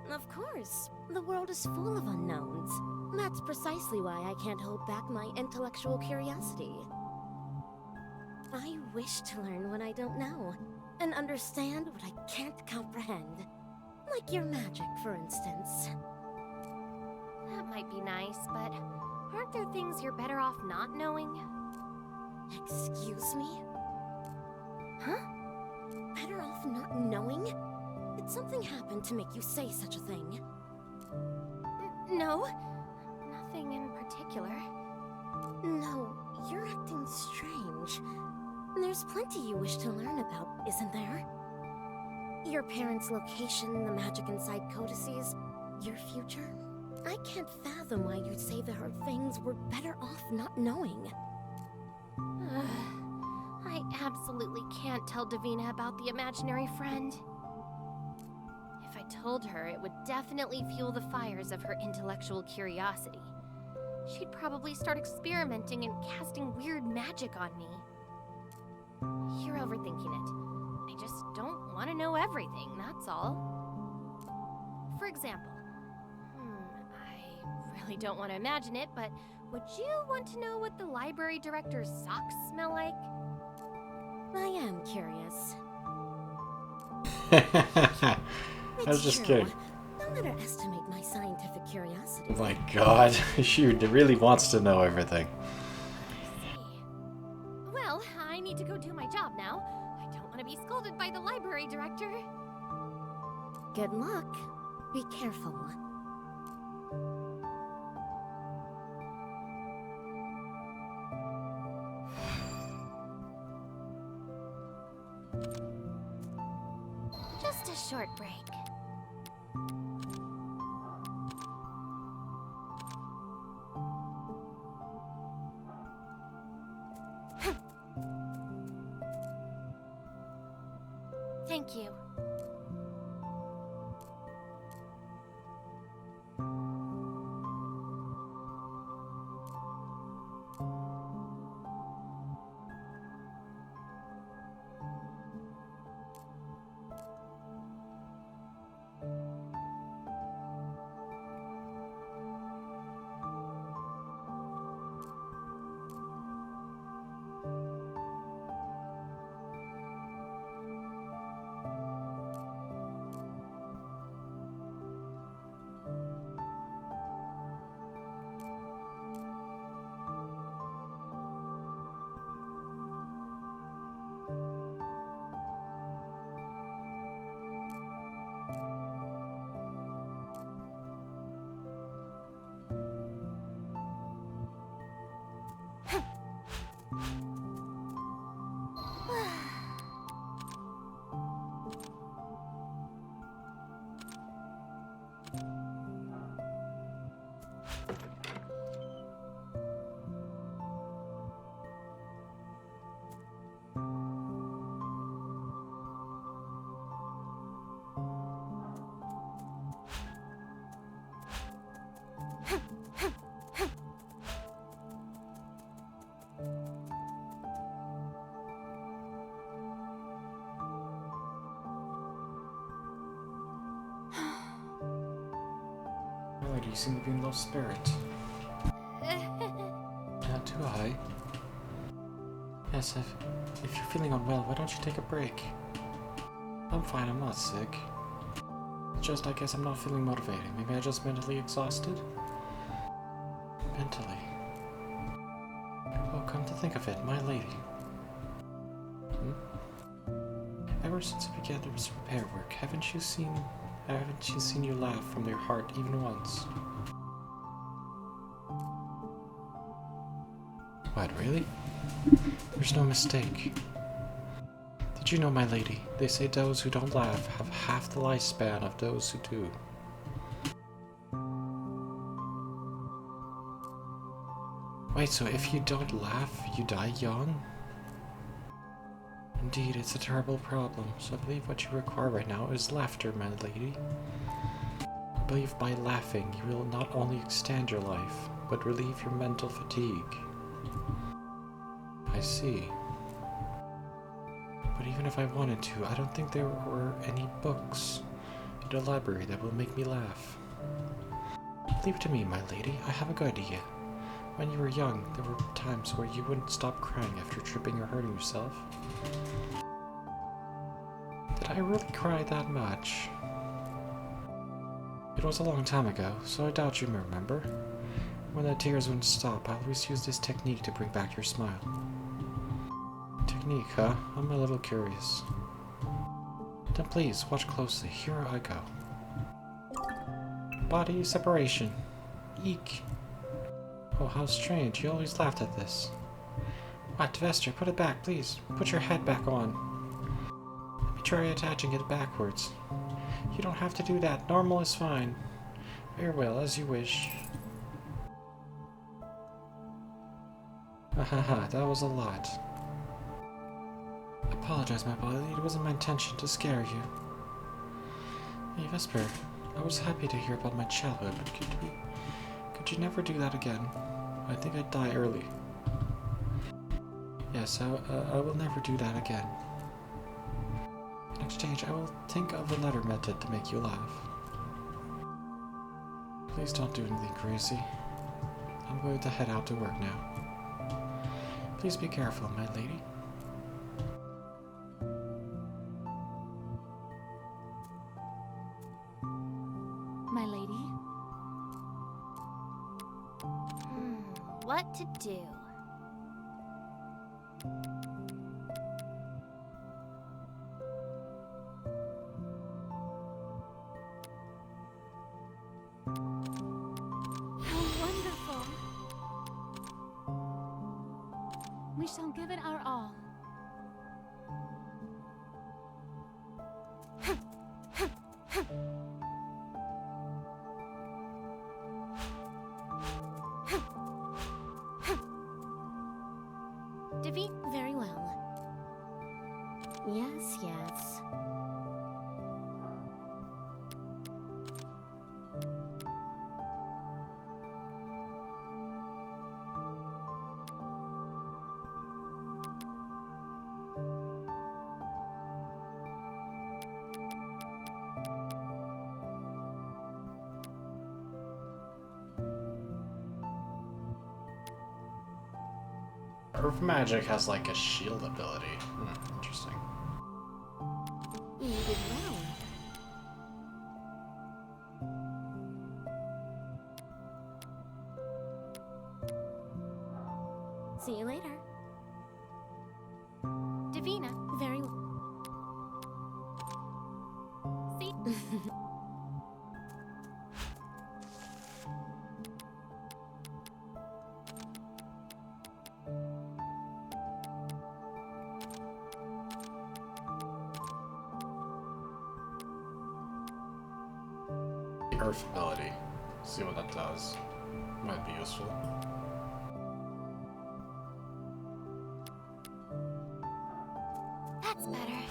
Of course. The world is full of unknowns. That's precisely why I can't hold back my intellectual curiosity. I wish to learn what I don't know, and understand what I can't comprehend. Like your magic, for instance. That might be nice, but aren't there things you're better off not knowing? Excuse me? Huh? Better off not knowing? Did something happen to make you say such a thing? No, nothing in particular. No, you're acting strange. There's plenty you wish to learn about, isn't there? Your parents' location, the magic inside codices, your future? I can't fathom why you'd say there are things we're better off not knowing. I absolutely can't tell Davina about the imaginary friend. If I told her, it would definitely fuel the fires of her intellectual curiosity. She'd probably start experimenting and casting weird magic on me. You're overthinking it. I just don't want to know everything, that's all. For example, I really don't want to imagine it, but would you want to know what the library director's socks smell like? I am curious. I was just kidding. Don't underestimate my scientific curiosity. Oh my god, she really wants to know everything. Well, I need to go do my job now. I don't want to be scolded by the library director. Good luck. Be careful. Just a short break. Thank you. weird. You seem to be in low spirit. Do I? Yes, if you're feeling unwell, why don't you take a break? I'm fine, I'm not sick. Just, I guess I'm not feeling motivated. Maybe I'm just mentally exhausted? Mentally? Oh, come to think of it, my lady. Ever since we began this repair work, haven't you seen you laugh from your heart even once? What, really? There's no mistake. Did you know, my lady, they say those who don't laugh have half the lifespan of those who do. Wait, so if you don't laugh, you die young? Indeed, it's a terrible problem, so I believe what you require right now is laughter, my lady. I believe by laughing, you will not only extend your life, but relieve your mental fatigue. I see. But even if I wanted to, I don't think there were any books in the library that will make me laugh. Leave it to me, my lady. I have a good idea. When you were young, there were times where you wouldn't stop crying after tripping or hurting yourself. Did I really cry that much? It was a long time ago, so I doubt you remember. When the tears wouldn't stop, I always used this technique to bring back your smile. Technique, huh? I'm a little curious. Then please, watch closely. Here I go. Body separation. Eek. Oh, how strange. You always laughed at this. What, Vester, put it back, please. Put your head back on. Let me try attaching it backwards. You don't have to do that. Normal is fine. Very well, as you wish. Ahaha, that was a lot. I apologize, my boy. It wasn't my intention to scare you. Hey, Vesper, I was happy to hear about my childhood, but could you never do that again? I think I'd die early. Yes, I will never do that again. In exchange, I will think of a letter method to make you laugh. Please don't do anything crazy. I'm going to head out to work now. Please be careful, my lady. My lady? What to do? How wonderful! We shall give it our all. Defeat? Very well. Yes, yes. Earth magic has like a shield ability. Interesting. You did well. See you later. Davina. Very well. See? The Earth ability. See what that does. Might be useful. That's better.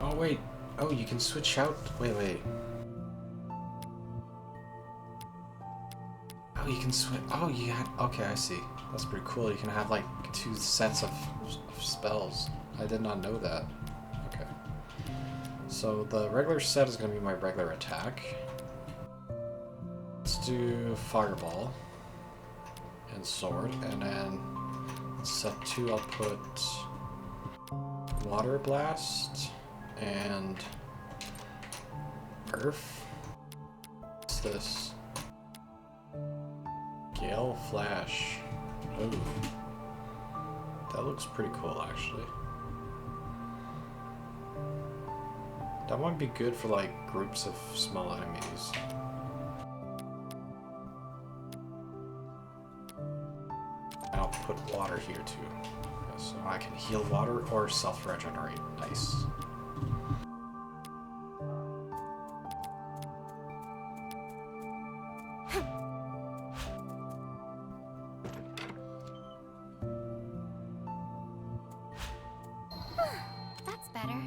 Oh wait. Oh, you can switch out. Wait. Oh, you can switch. Oh, you had. Okay, I see. That's pretty cool. You can have like 2 sets of spells. I did not know that. Okay. So the regular set is going to be my regular attack. Let's do Fireball and Sword, and then set 2 I'll put Water Blast and Earth. What's this? Gale Flash. Ooh. That looks pretty cool, actually. That might be good for, like, groups of small enemies. And I'll put water here, too. So I can heal water or self-regenerate. Nice. That's better.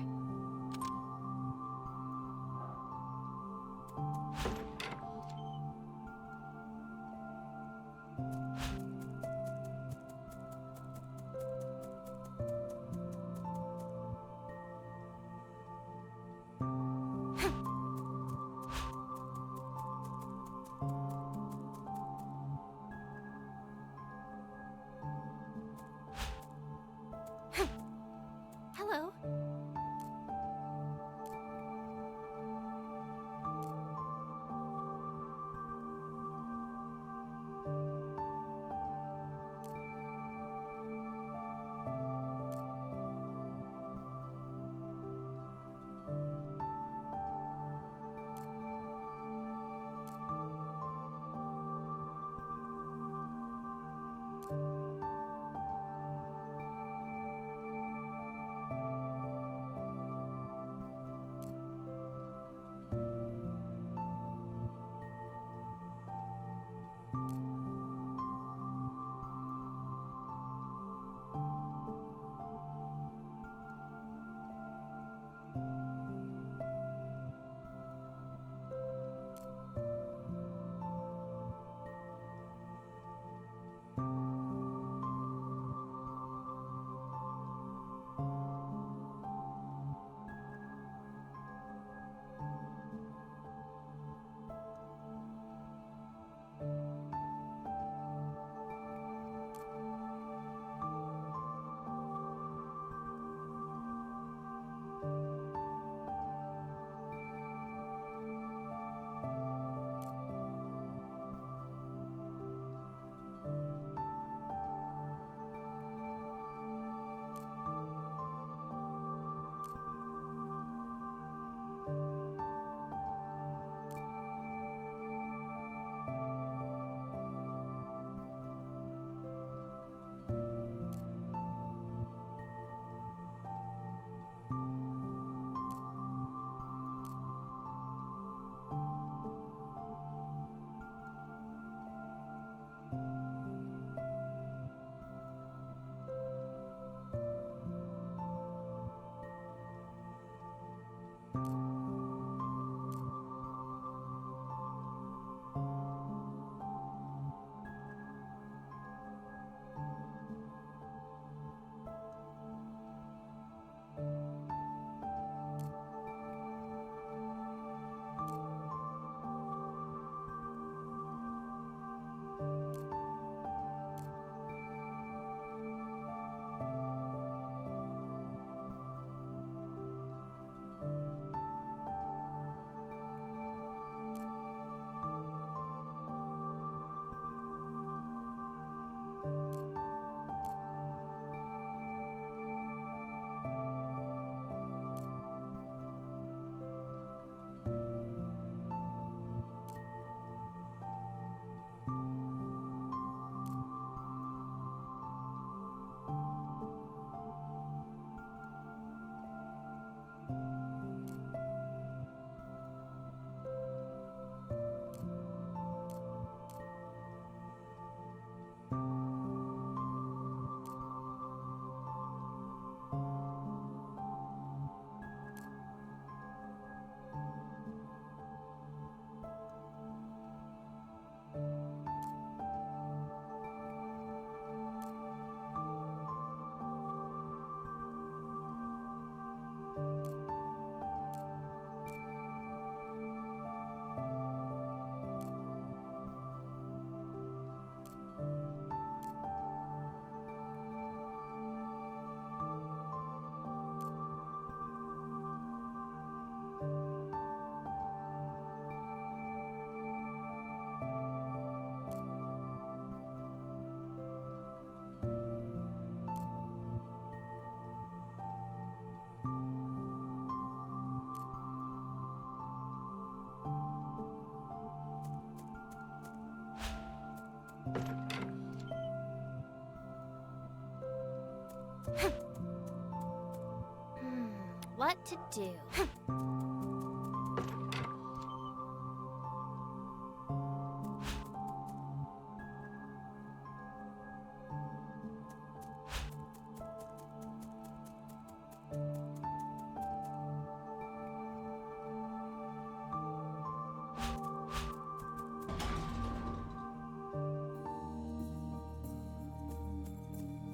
what to do.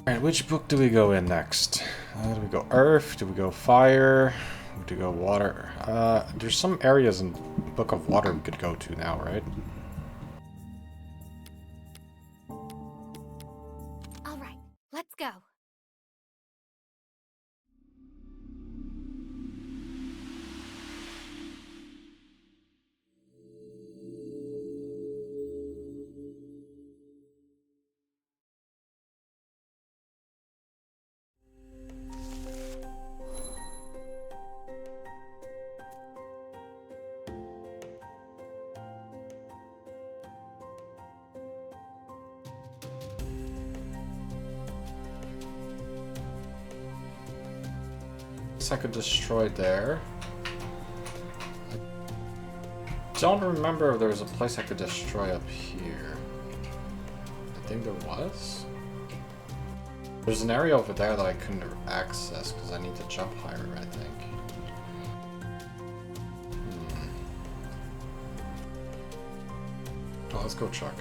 Alright, which book do we go in next? Do we go Earth? Do we go Fire? Do we go Water? There's some areas in Book of Water we could go to now, right? All right, let's go. I could destroy there. I don't remember if there was a place I could destroy up here. I think there was. There's an area over there that I couldn't access because I need to jump higher, I think. Oh, let's go check.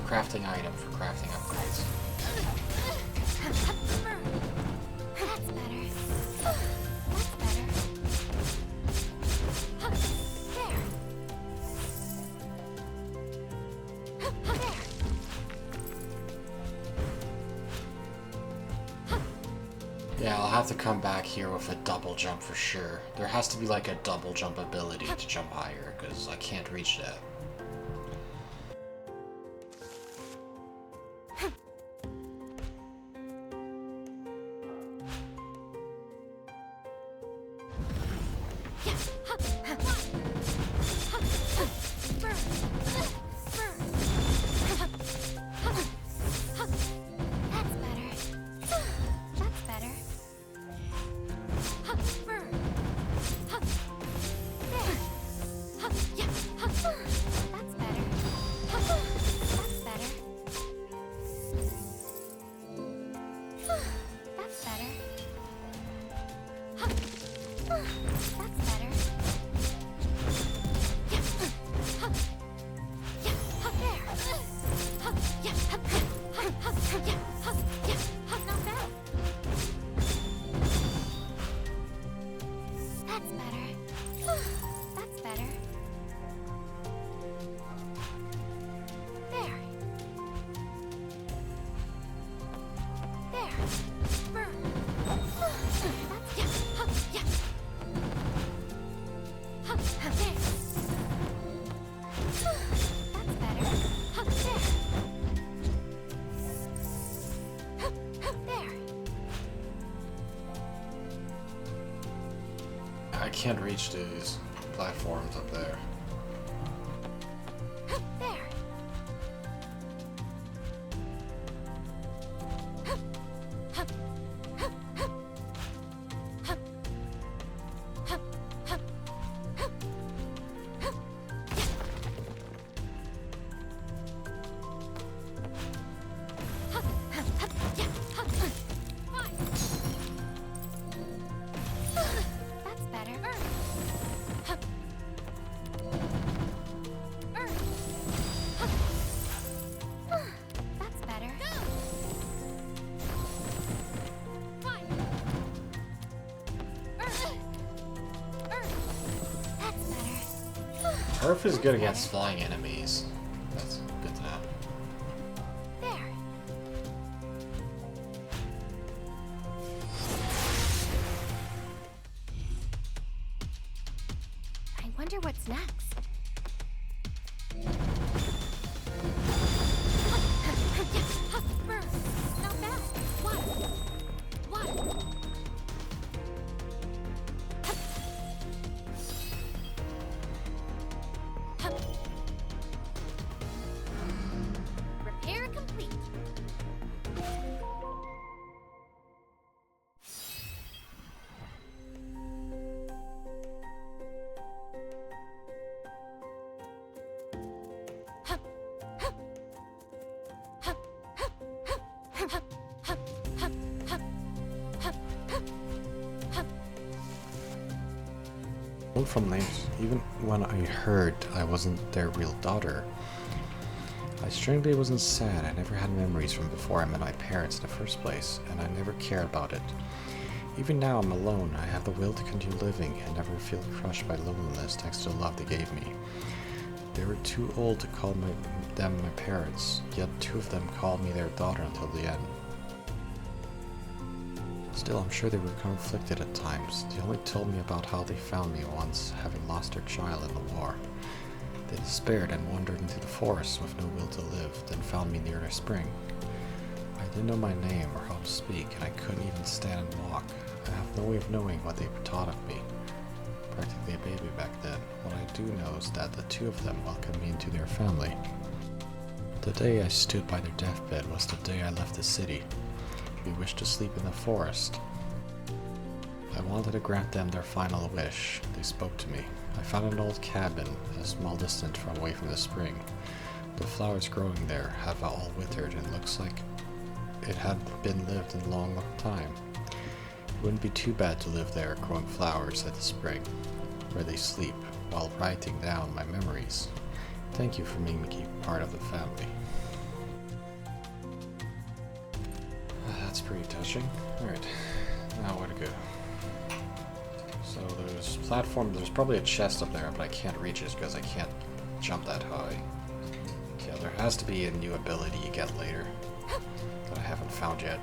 crafting item for crafting upgrades. That's better. That's better. There. Yeah, I'll have to come back here with a double jump for sure. There has to be like a double jump ability to jump higher, because I can't reach that. I can't reach these platforms up there. Earth is good against flying enemies. That's good to know. There. I wonder what's next. Not bad. What? Repair complete. From names, even when I heard I wasn't their real daughter. I strangely wasn't sad. I never had memories from before I met my parents in the first place, and I never cared about it. Even now I'm alone, I have the will to continue living and never feel crushed by loneliness thanks to the love they gave me. They were too old to call them my parents, yet two of them called me their daughter until the end. Still, I'm sure they were conflicted at times. They only told me about how they found me once, having lost their child in the war. They despaired and wandered into the forest with no will to live, then found me near their spring. I didn't know my name or how to speak, and I couldn't even stand and walk. I have no way of knowing what they taught of me. Practically a baby back then. What I do know is that the two of them welcomed me into their family. The day I stood by their deathbed was the day I left the city. We wished to sleep in the forest. I wanted to grant them their final wish. They spoke to me. I found an old cabin, a small distance away from the spring. The flowers growing there have all withered and looks like it had been lived in a long time. It wouldn't be too bad to live there, growing flowers at the spring, where they sleep, while writing down my memories. Thank you for making me part of the family. That's pretty touching. Alright, now where to go? So there's platform, there's probably a chest up there, but I can't reach it because I can't jump that high. Yeah, there has to be a new ability you get later that I haven't found yet.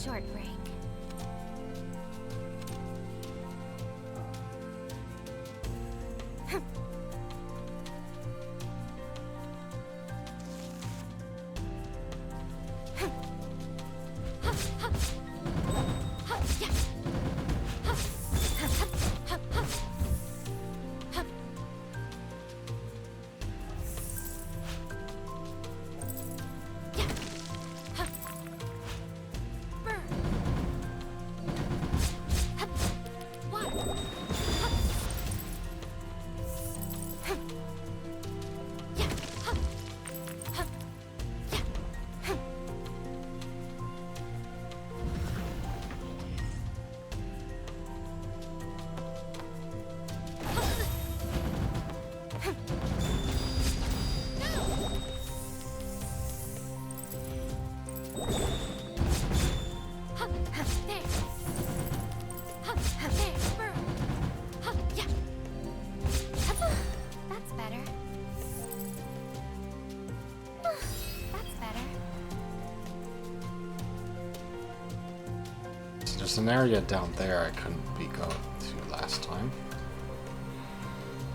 Short break. There's an area down there I couldn't be going to last time.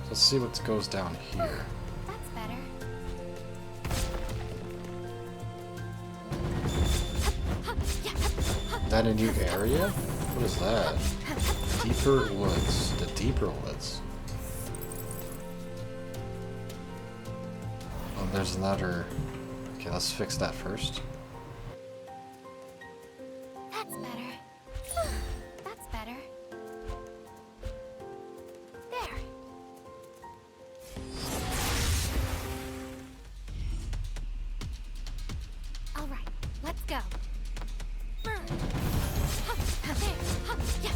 Let's see what goes down here. That's better. Is that a new area? What is that? Deeper woods. The deeper woods. Oh, there's another. Okay, let's fix that first. That's better. That's better. There. All right, let's go. Burn. There. Yeah.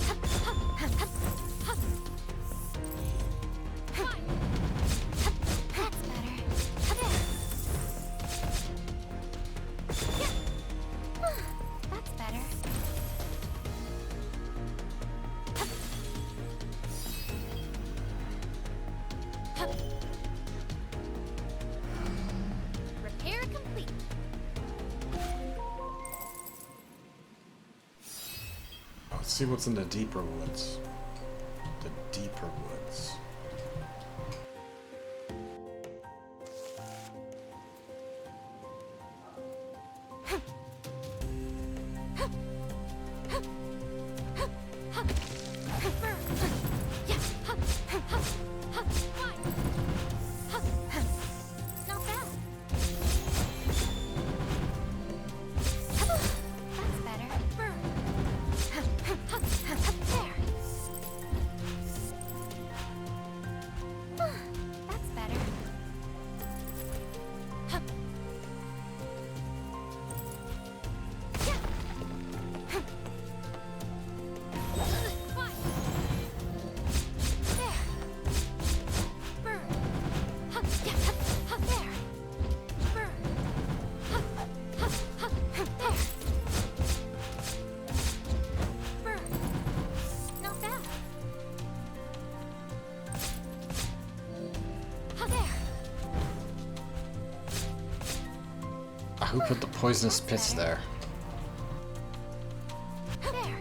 That's better. That's better. Repair complete. Let's see what's in the deeper woods. The deeper woods. who put the poisonous pits there? There.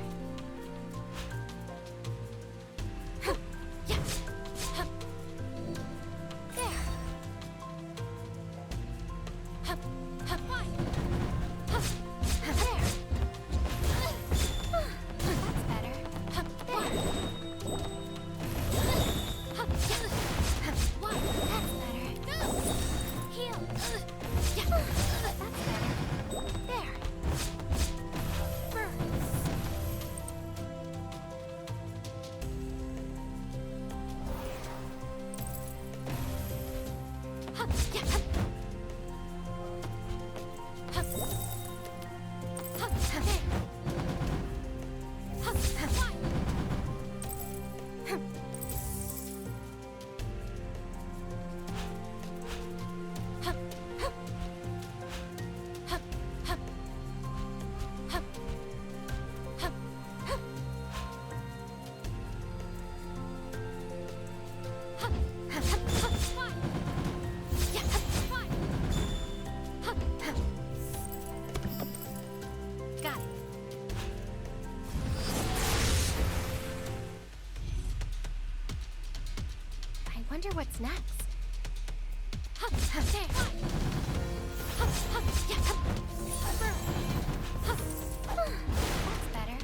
Wonder what's next. That's better.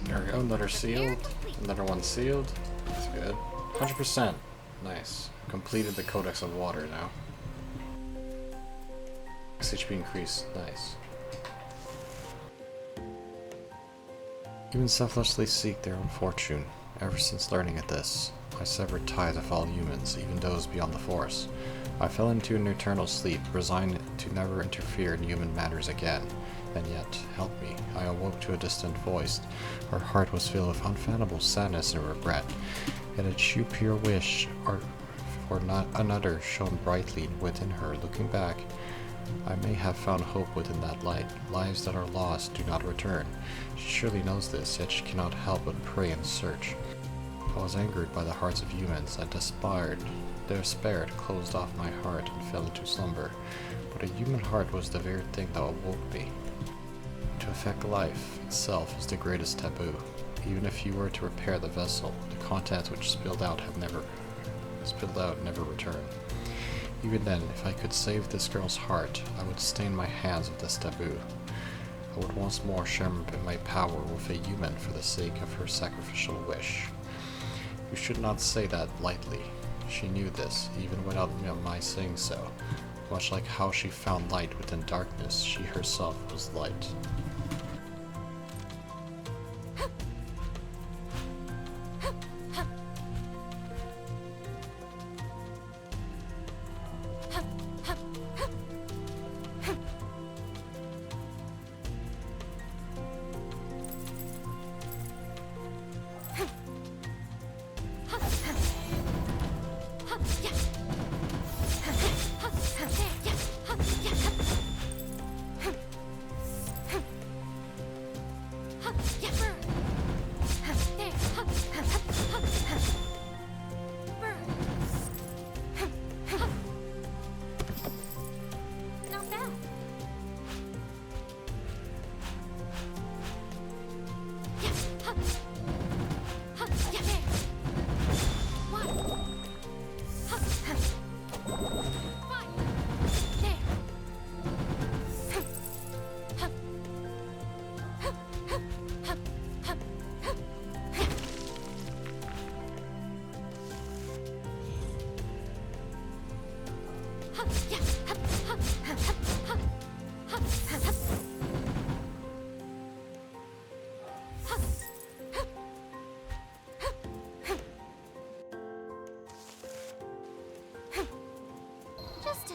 There we go, another sealed. Another one sealed. That's good. 100%. Nice. Completed the Codex of Water now. HP increase. Nice. Humans selflessly seek their own fortune. Ever since learning of this, I severed ties with all humans, even those beyond the Force. I fell into an eternal sleep, resigned to never interfere in human matters again. And yet, help me, I awoke to a distant voice. Her heart was filled with unfathomable sadness and regret. Yet a true pure wish, or not another, shone brightly within her. Looking back, I may have found hope within that light. Lives that are lost do not return. She surely knows this, yet she cannot help but pray and search. I was angered by the hearts of humans. I despair closed off my heart and fell into slumber. But a human heart was the very thing that awoke me. To affect life itself is the greatest taboo. Even if you were to repair the vessel, the contents which spilled out never return. Even then, if I could save this girl's heart, I would stain my hands with this taboo. I would once more share my power with a human for the sake of her sacrificial wish. You should not say that lightly. She knew this, even without my saying so. Much like how she found light within darkness, she herself was light.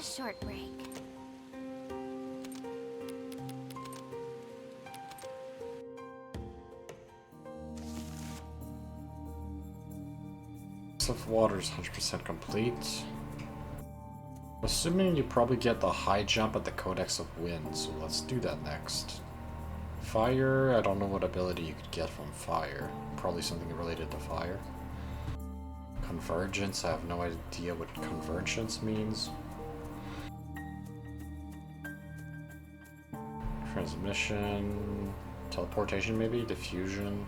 short break. Of water is 100% complete. Assuming you probably get the high jump at the Codex of Wind, so let's do that next. Fire, I don't know what ability you could get from fire. Probably something related to fire. Convergence, I have no idea what convergence means. Transmission, teleportation maybe, diffusion.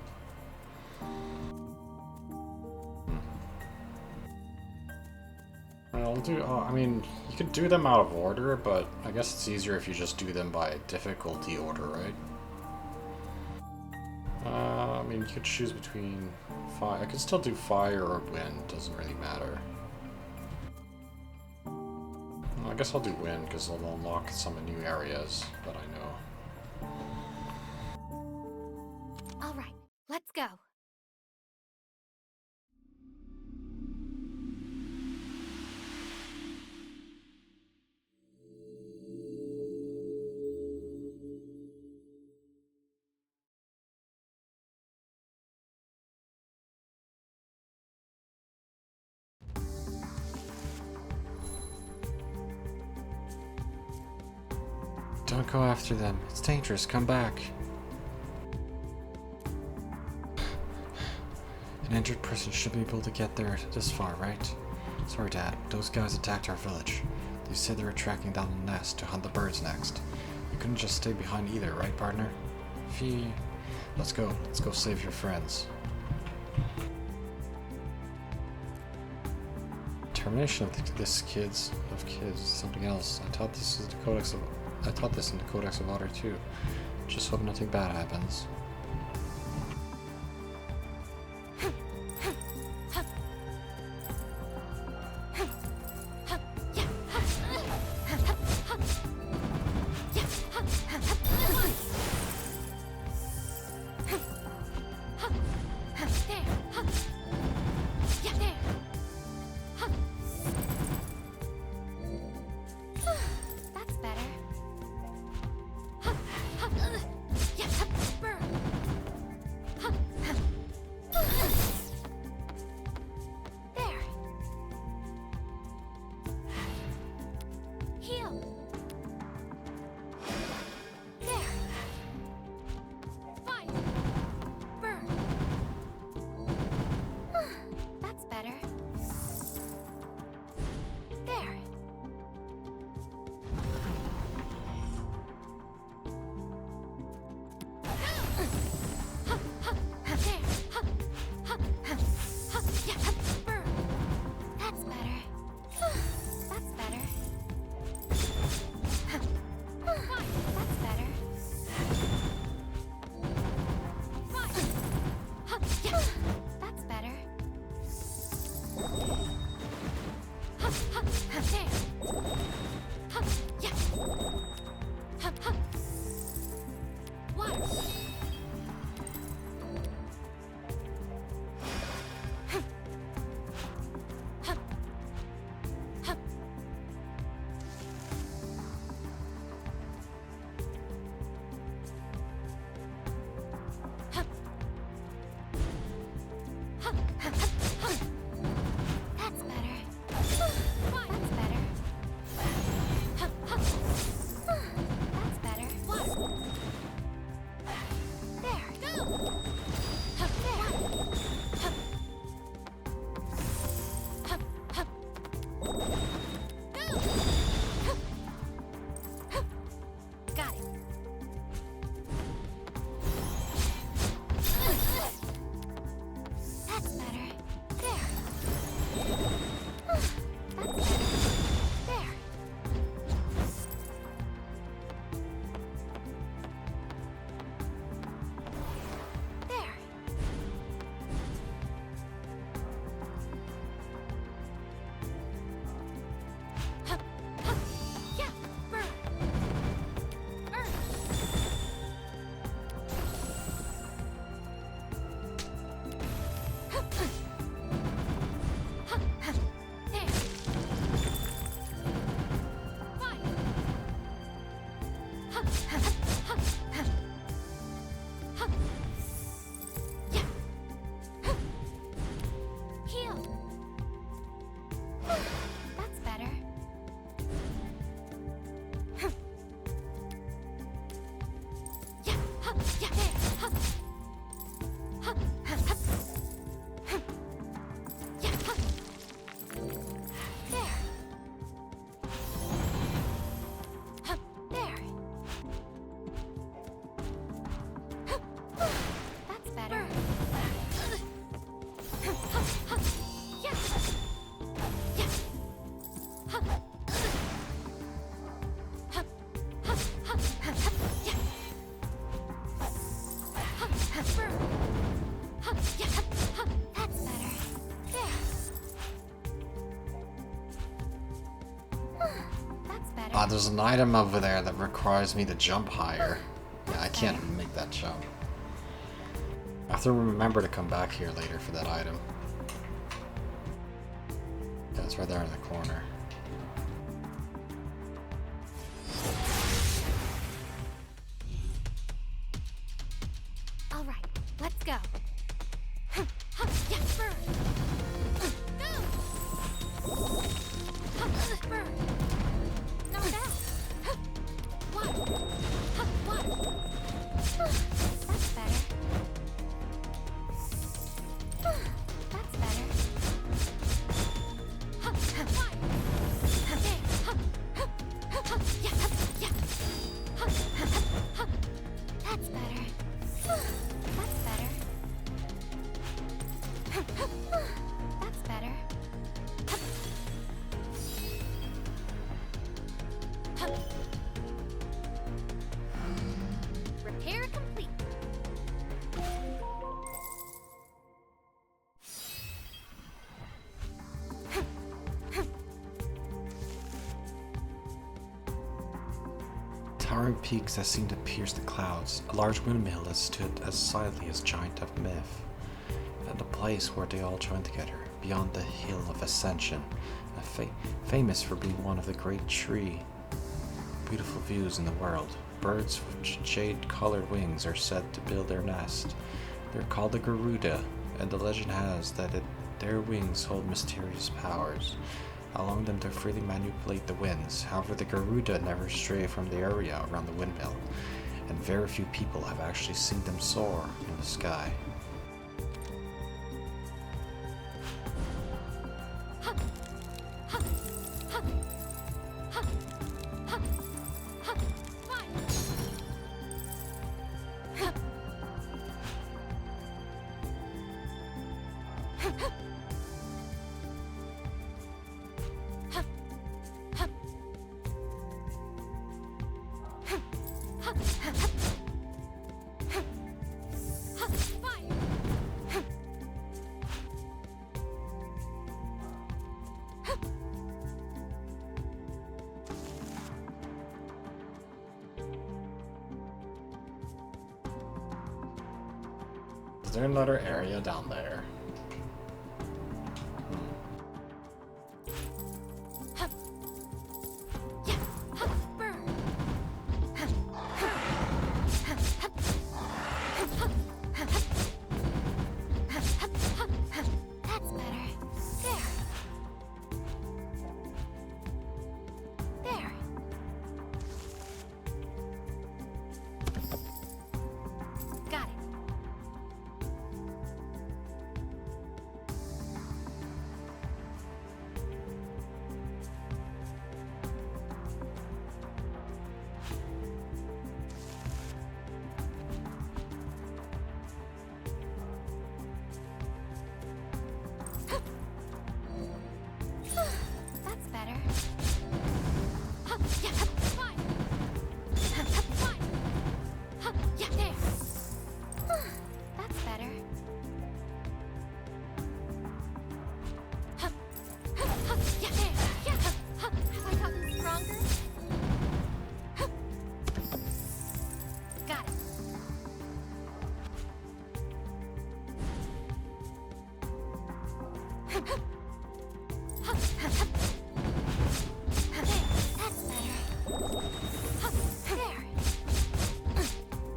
I'll do, I mean, you could do them out of order, but I guess it's easier if you just do them by difficulty order, right? I mean, you could choose between fire. I could still do fire or wind, doesn't really matter. I guess I'll do wind because it'll unlock some new areas that I know. All right, let's go. Don't go after them. It's dangerous. Come back. An injured person should be able to get there this far, right? Sorry, Dad. Those guys attacked our village. They said they were tracking down the nest to hunt the birds next. You couldn't just stay behind either, right, partner? Fee. Let's go. Let's go save your friends. Termination of this kids something else. I taught this in the Codex of Honor too. Just hope nothing bad happens. That's better. There's an item over there that requires me to jump higher. Yeah, I can't make that jump. I have to remember to come back here later for that item. Yeah, it's right there in the corner. All right, let's go. Yes, burn. Go. Burn. Not bad. What? What? That's better. That's better. That's better. That's better. That's better. Repair complete. Towering peaks that seem to pierce the clouds. A large windmill that stood as silently as giant of myth. And the place where they all joined together, beyond the hill of Ascension, famous for being one of the great tree. Beautiful views in the world. Birds with jade-colored wings are said to build their nest. They're called the Garuda, and the legend has that their wings hold mysterious powers, allowing them to freely manipulate the winds. However, the Garuda never stray from the area around the windmill, and very few people have actually seen them soar in the sky. Is there another area down there? That's better. There. There. Got it. That's better. Yeah, fine. Fine. Yeah, there. That's better. Yeah, there. Yeah. Have I gotten stronger? Got it.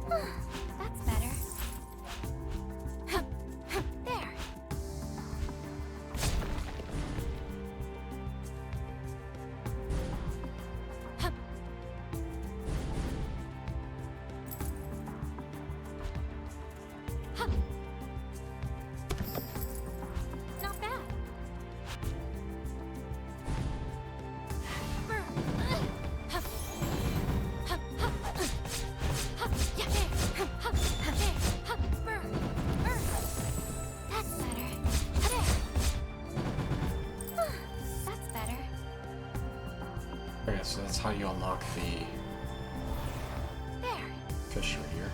That's better. There. That's better. There. Not bad. Yeah, there. Burn. That's better. There. That's better. Okay, so that's how you unlock the There. fish right here.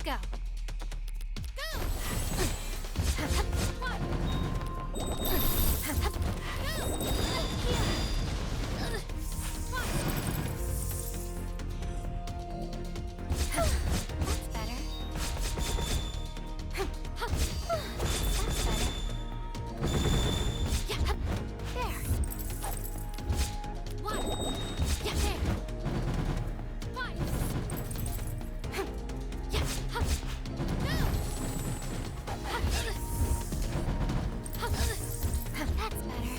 go. Go! One. Go! Here. One. That's better. That's better. Yeah. There. One. Yeah, there. Twice. Yeah. Go. That's better.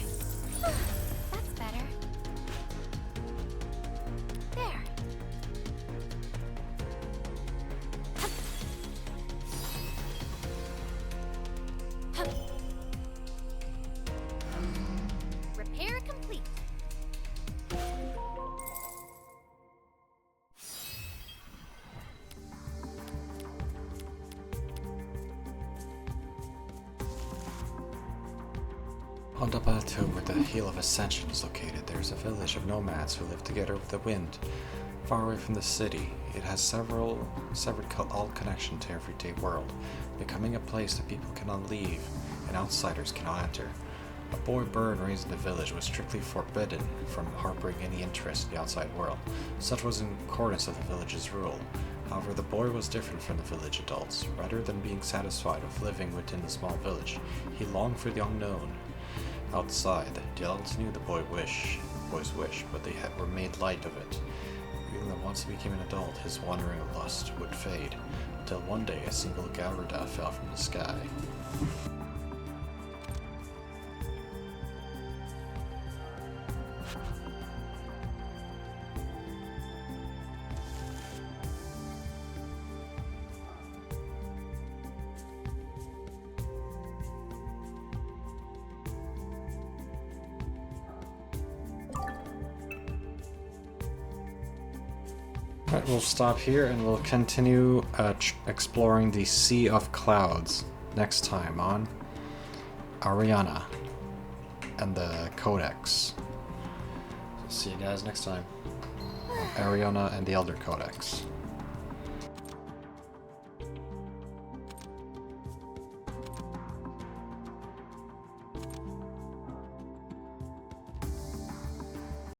That's better. There. Repair complete. On the plateau where the Hill of Ascension is located, there is a village of nomads who live together with the wind. Far away from the city, it has severed all connection to everyday world, becoming a place that people cannot leave and outsiders cannot enter. A boy born and raised in the village was strictly forbidden from harboring any interest in the outside world. Such was in accordance with the village's rule. However, the boy was different from the village adults. Rather than being satisfied with living within the small village, he longed for the unknown. Outside, the adults knew the boy's wish, but they were made light of it. Feeling that once he became an adult, his wandering lust would fade, until one day a single Garuda fell from the sky. Alright, we'll stop here and we'll continue exploring the Sea of Clouds next time on Ariana and the Codex. See you guys next time on Ariana and the Elder Codex.